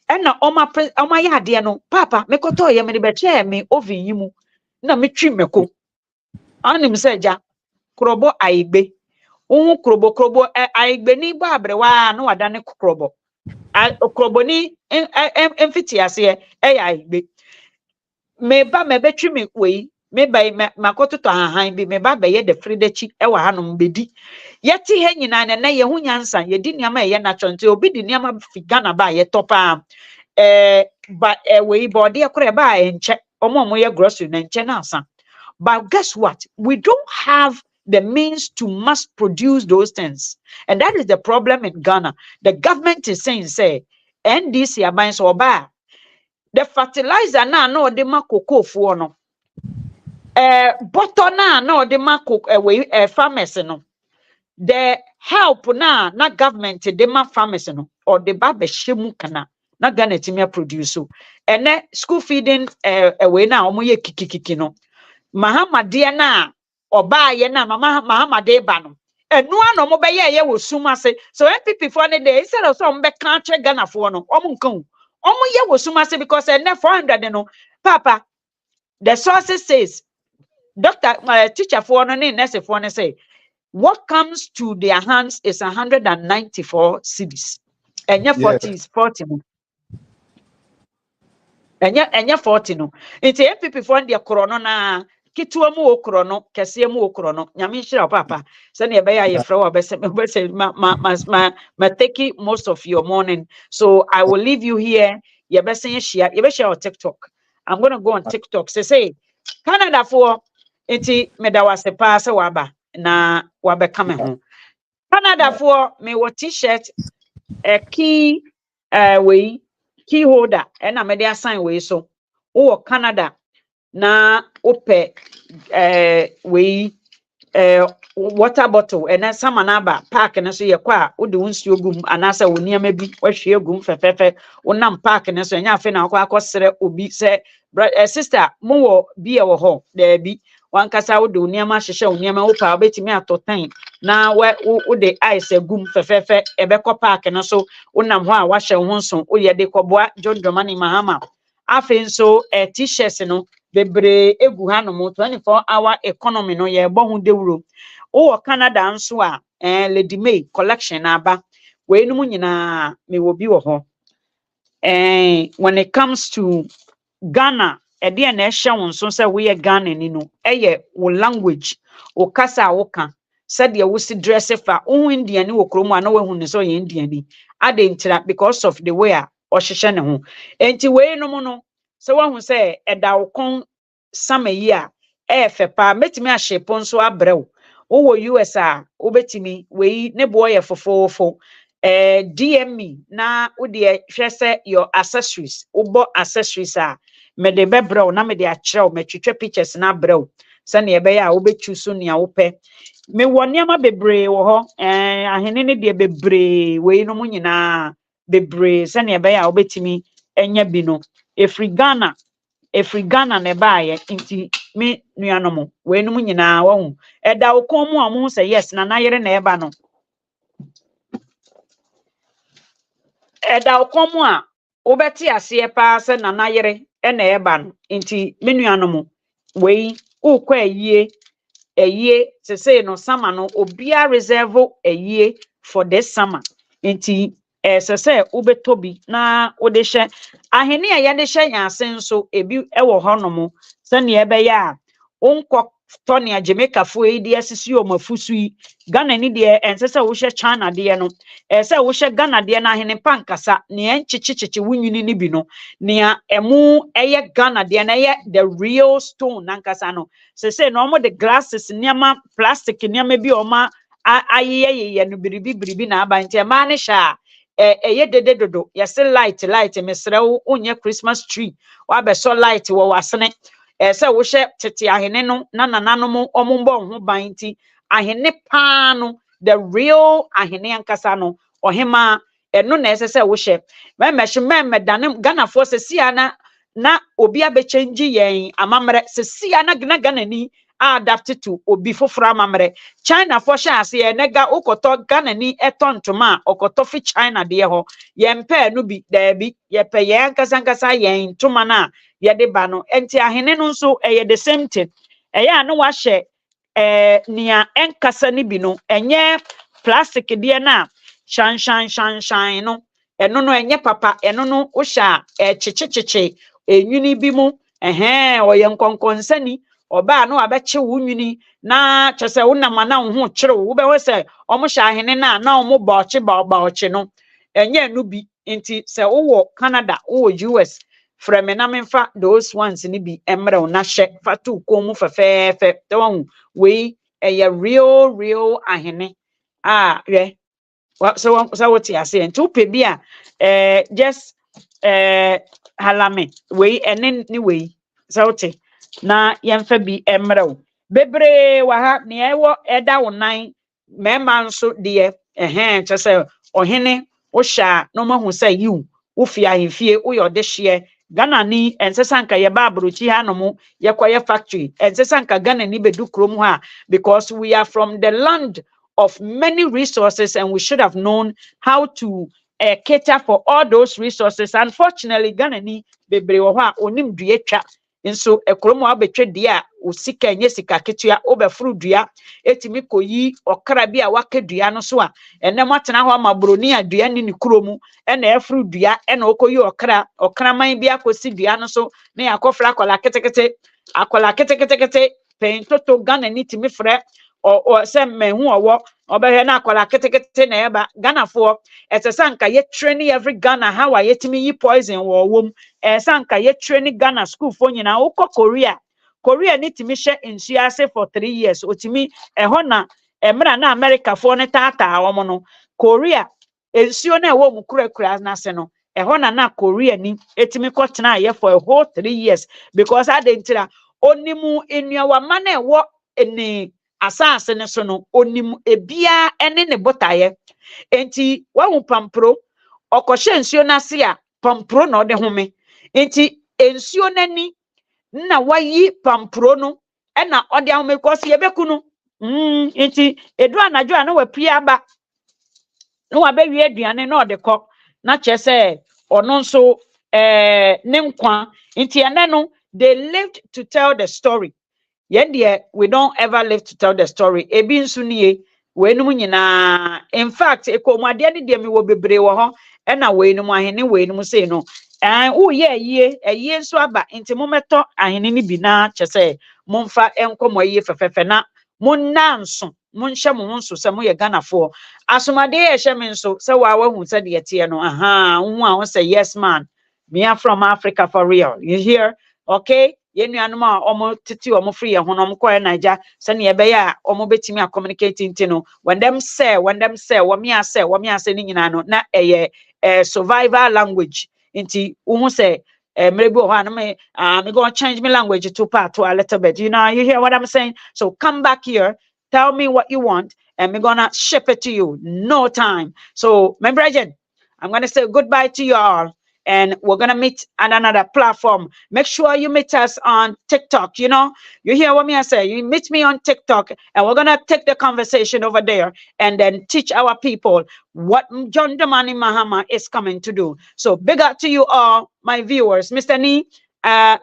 And na oma yade no papa me koto ye me de beche me oven yimu. Na me twi me ko. Anim se ja krobo aigbe. Ohun krobo aigbe ni ba abrewa no wada ne krobo. Okroboni emfiti ase eya igbe meba mebetwi me wei meba makoto to hahan bi meba be ye de fridechi ewa hanom bedi yeti he nyina na ye hu nyansa ye di niama ye na chonte obi di niama figana ba ye topa ba wei body ekure ba enche omo ye grocery na enche na asa. But guess what, we don't have the means to mass produce those things. And that is the problem in Ghana. The government is saying, NDC aban so ba the fertilizer na no de ma cocoa for no. Butter na de ma farmers no. The help na government de ma farmers no or the ba be shemu kana na Ghana timia produce so. And school feeding away na omo ye kikiki no. Mahama dia na oba ye na Mahama de ba no enu ano mo be ye wo suma se so MPP for ne dey instead of some be kan che Ghana for no omo nkan omo ye wo suma se because ene 400 no papa the sources says doctor teacher for no nurse for no say what comes to their hands is 194 cedis enye 40 no enye 40 no it's MPP for the corona na kitua mu okrono kese mu okrono nyame hira papa se na be ya ye fra wa be se ma take most of your morning, so I will leave you here. Ye be se share on TikTok. I'm going to go on TikTok. Say Canada for enti medawase pa se waba na wabe kame ho Canada for me what t-shirt key way key holder and na me dey assign way so o Canada na ope water bottle and then some anaba park and so ye kwa wo de wonsuo gum anasa wo niam bi wahwe gum fefefe wonam park and so nya afi na akwa akosere obi se sister mo wo bi e wo ho da bi wankasa wo de nneɛma hyehyɛ wo nneɛma wo pa obetimi atotan na wo de ice agum fefefe ebekɔ park no so wonam hɔ a wahyɛ wo ho so wo ye de kɔboa John Dramani Mahama afi nso t-shirts no bebre egu hanom 24-hour economy no ye bɔ ho dewuro wo Canada nso a Lady May collection aba we enum nyina me wo bi wo ho when it comes to Ghana ede na ehye won so say we Ghana ni no eye wo language wo kasa wo ka said de wo si dress fa wo Indian wo kromu ana wo hu ne so ye Indian ni adentira because of the way a o hyehyɛ ne ho enti we enum no so wo hu say eda wo kon sama yi a fe pa metimi ahye pon so abrew wo US a wo betimi we ne boy ye fofofo DM me na wo de hwese your accessories wo bo accessories a me de bebrew na me de akyerew me twetwe pictures na brew se ne ebe ya wo betu so ne a wo pe me wo niama bebre wo ho ahene ne de bebre we no mu nyina bebre se ne ebe ya wo betimi enya bi no efri Ghana ne baaye nti me nuanom we no mu nyina wo hu eda wo kon mu a mo se yes na yere na eba no eda wo kon mu a wo beti ase pa se na yere na eba no nti me nuanom we ukọ ayie se say no summer no obia reserve ayie for this summer nti se say ubetobi na ode hye ahene a yade hye yansen so ebi ewo honom se ne ebe ya onkọ Tony Jamaica fo edi asisi o mafusu yi Ghana ni de ense se wo hye China de no se wo hye Ghana de na ahene pankasa ne enchichichichi wunwini ni bi no ne emu eye Ghana de na eye the real stone nankasa no se no mo the glasses niama plastic niama bi o ma ayeye no biribi na aba nti ma ne sha eye dede dodo yes light mesre wo onye Christmas tree wa be so light wo wasene se wo hye tete ahene no na nananom omumbo ho ban nti ahene pa no the real ahene ankasa no ohema eno na ese se wo hye me dane Ghana fo se sia na obi abechange yen amamre se sia na Ghana ni adapt to obi foforo amamre China fo hye ase nega ukoto Ghana ni etontoma okoto fi China de ho yempe no bi da bi yepe yen ankasa yen toma na yede ba no enti ahene no nso the same thing eya no wa hye nia enkasa ni bi no enye plastic de na shan no eno no enye papa eno no wo hya chichichichi enwini bi mu oye nkonkonsa oba no abeche wunwini na chese wonama na ho kyere wo be ho se omo hya ahene na omo baoche no enye no bi enti se wo Canada wo US from na memfa those ones ni bi emre na hye fatu komu fefefe te won we real ahene re so what you are saying to pe bia just halame we enen ni we so what na yemfa bi emre bebre wa ha ne ewo eda wonan mema nso de chese ohene wo hya no mahu say you wo fi ahefie wo yode hye Ghana ni ensesanka ye ba abrochi ha no mo ye koye factory ensesanka Ghana ni bedu krom ha because we are from the land of many resources and we should have known how to cater for all those resources. Unfortunately Ghana ni bebre wo ha onim due twa nso ekromo abetwe dia osika enye sika ketua obefuru dua etimi koyi okra bi a wakedua no so a enem atena ho amabroni adua ni kromu ena efuru dua ena okoyi okraman bi akosi dua no so na yakofra akola ketekete pen toto Ghana ni timi frɛ o se mehu owo obehwe na akola ketekete na eba Ghana fo etesanka ye training every Ghana how ayetimi yi poison wo wom sanka ye training Ghana school fo nyina ukọ Korea ni timi hye nsuase for 3 years otimi eho na emra na America fo ne tata wo no Korea ensuo na ewo mu kurakura na se no eho na Korea ni etimi kotena ye for a whole 3 years because adentira onimu enuawa mana ewo eni asase ne so no onimu ebia ene ne botaye enti wahu pampro okọhye nsuo na se a pampro na ode home enti ensuo nani na wayi pampro no na odi ahome because ye beku no nti edu anadwo na wa pia ba no wa be wi aduane na ode kọ na chese ono nso ne nkwa nti ene no they lived to tell the story. We don't ever live to tell the story. Ebi nso nie wenum nyina in fact ekomade ne de mi wo bebre wo ho na wenum ahene wenum sei no wo ye nso aba nti mometo ahene ni bi na chese momfa enkomo ye fefefe na monnanso monhye mo nso se mo ye ganafo asomade ye hye me nso se wa hu se de tie no hu a wo say yes man, me are from Africa for real, you hear? Okay, yenuanom a omo titi omo free ye honom ko Naija se ne be ya omo betimi a communicating no when them say wo me ase ni nyina no na survival language nti wo say maybe me go change my language to part to a little bit, you know, you hear what I'm saying? So come back here, tell me what you want and we're gonna ship it to you, no time. So my brethren, I'm gonna say goodbye to you all and we're gonna meet on another platform. Make sure you meet us on TikTok. You know, you hear what me I say? You meet me on TikTok and we're gonna take the conversation over there and then teach our people what John Dramani Mahama is coming to do. So big up to you all, my viewers. Mr. Ni,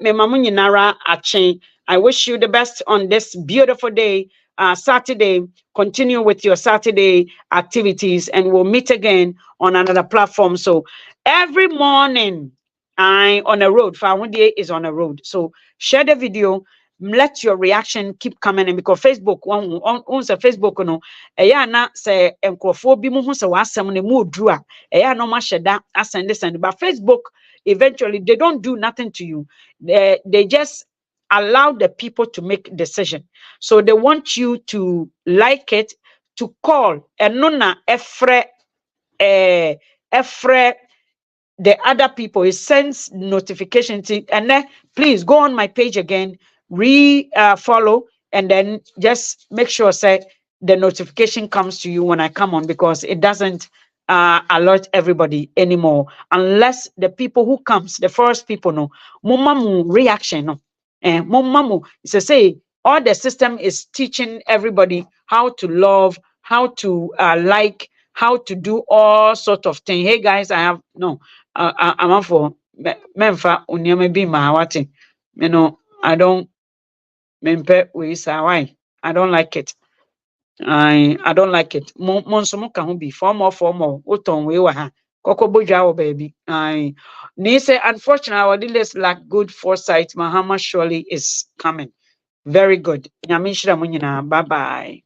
me mamunyi nara ache. I wish you the best on this beautiful day, Saturday. Continue with your Saturday activities and we'll meet again on another platform. So every morning I on a road, Fawundie is on a road. So share the video, let your reaction keep coming in because Facebook on say Facebook no eya na say enkrofo bi mu hu say wasem ne mu odru a eya no ma sheda asend but Facebook eventually they don't do nothing to you. They just allow the people to make decision. So they want you to like it, to call and nona efre the other people. It sends notifications and then please go on my page again, follow and then just make sure say the notification comes to you when I come on because it doesn't alert everybody anymore unless the people who comes, the first people no mumamu reaction no mumamu say all the system is teaching everybody how to love, how to like, how to do all sorts of things. Hey guys, I have no I'm up for memfa onyama bi ma wate. You know, I don't mempe we say why. I don't like it. I don't like it. Monso mo ka ho bi form uton we wa ha. Koko bodwa wo baby. Ni say unfortunately our dealers lack good foresight. Mahama surely is coming. Very good. Nyame nhira mo nyina. Bye bye.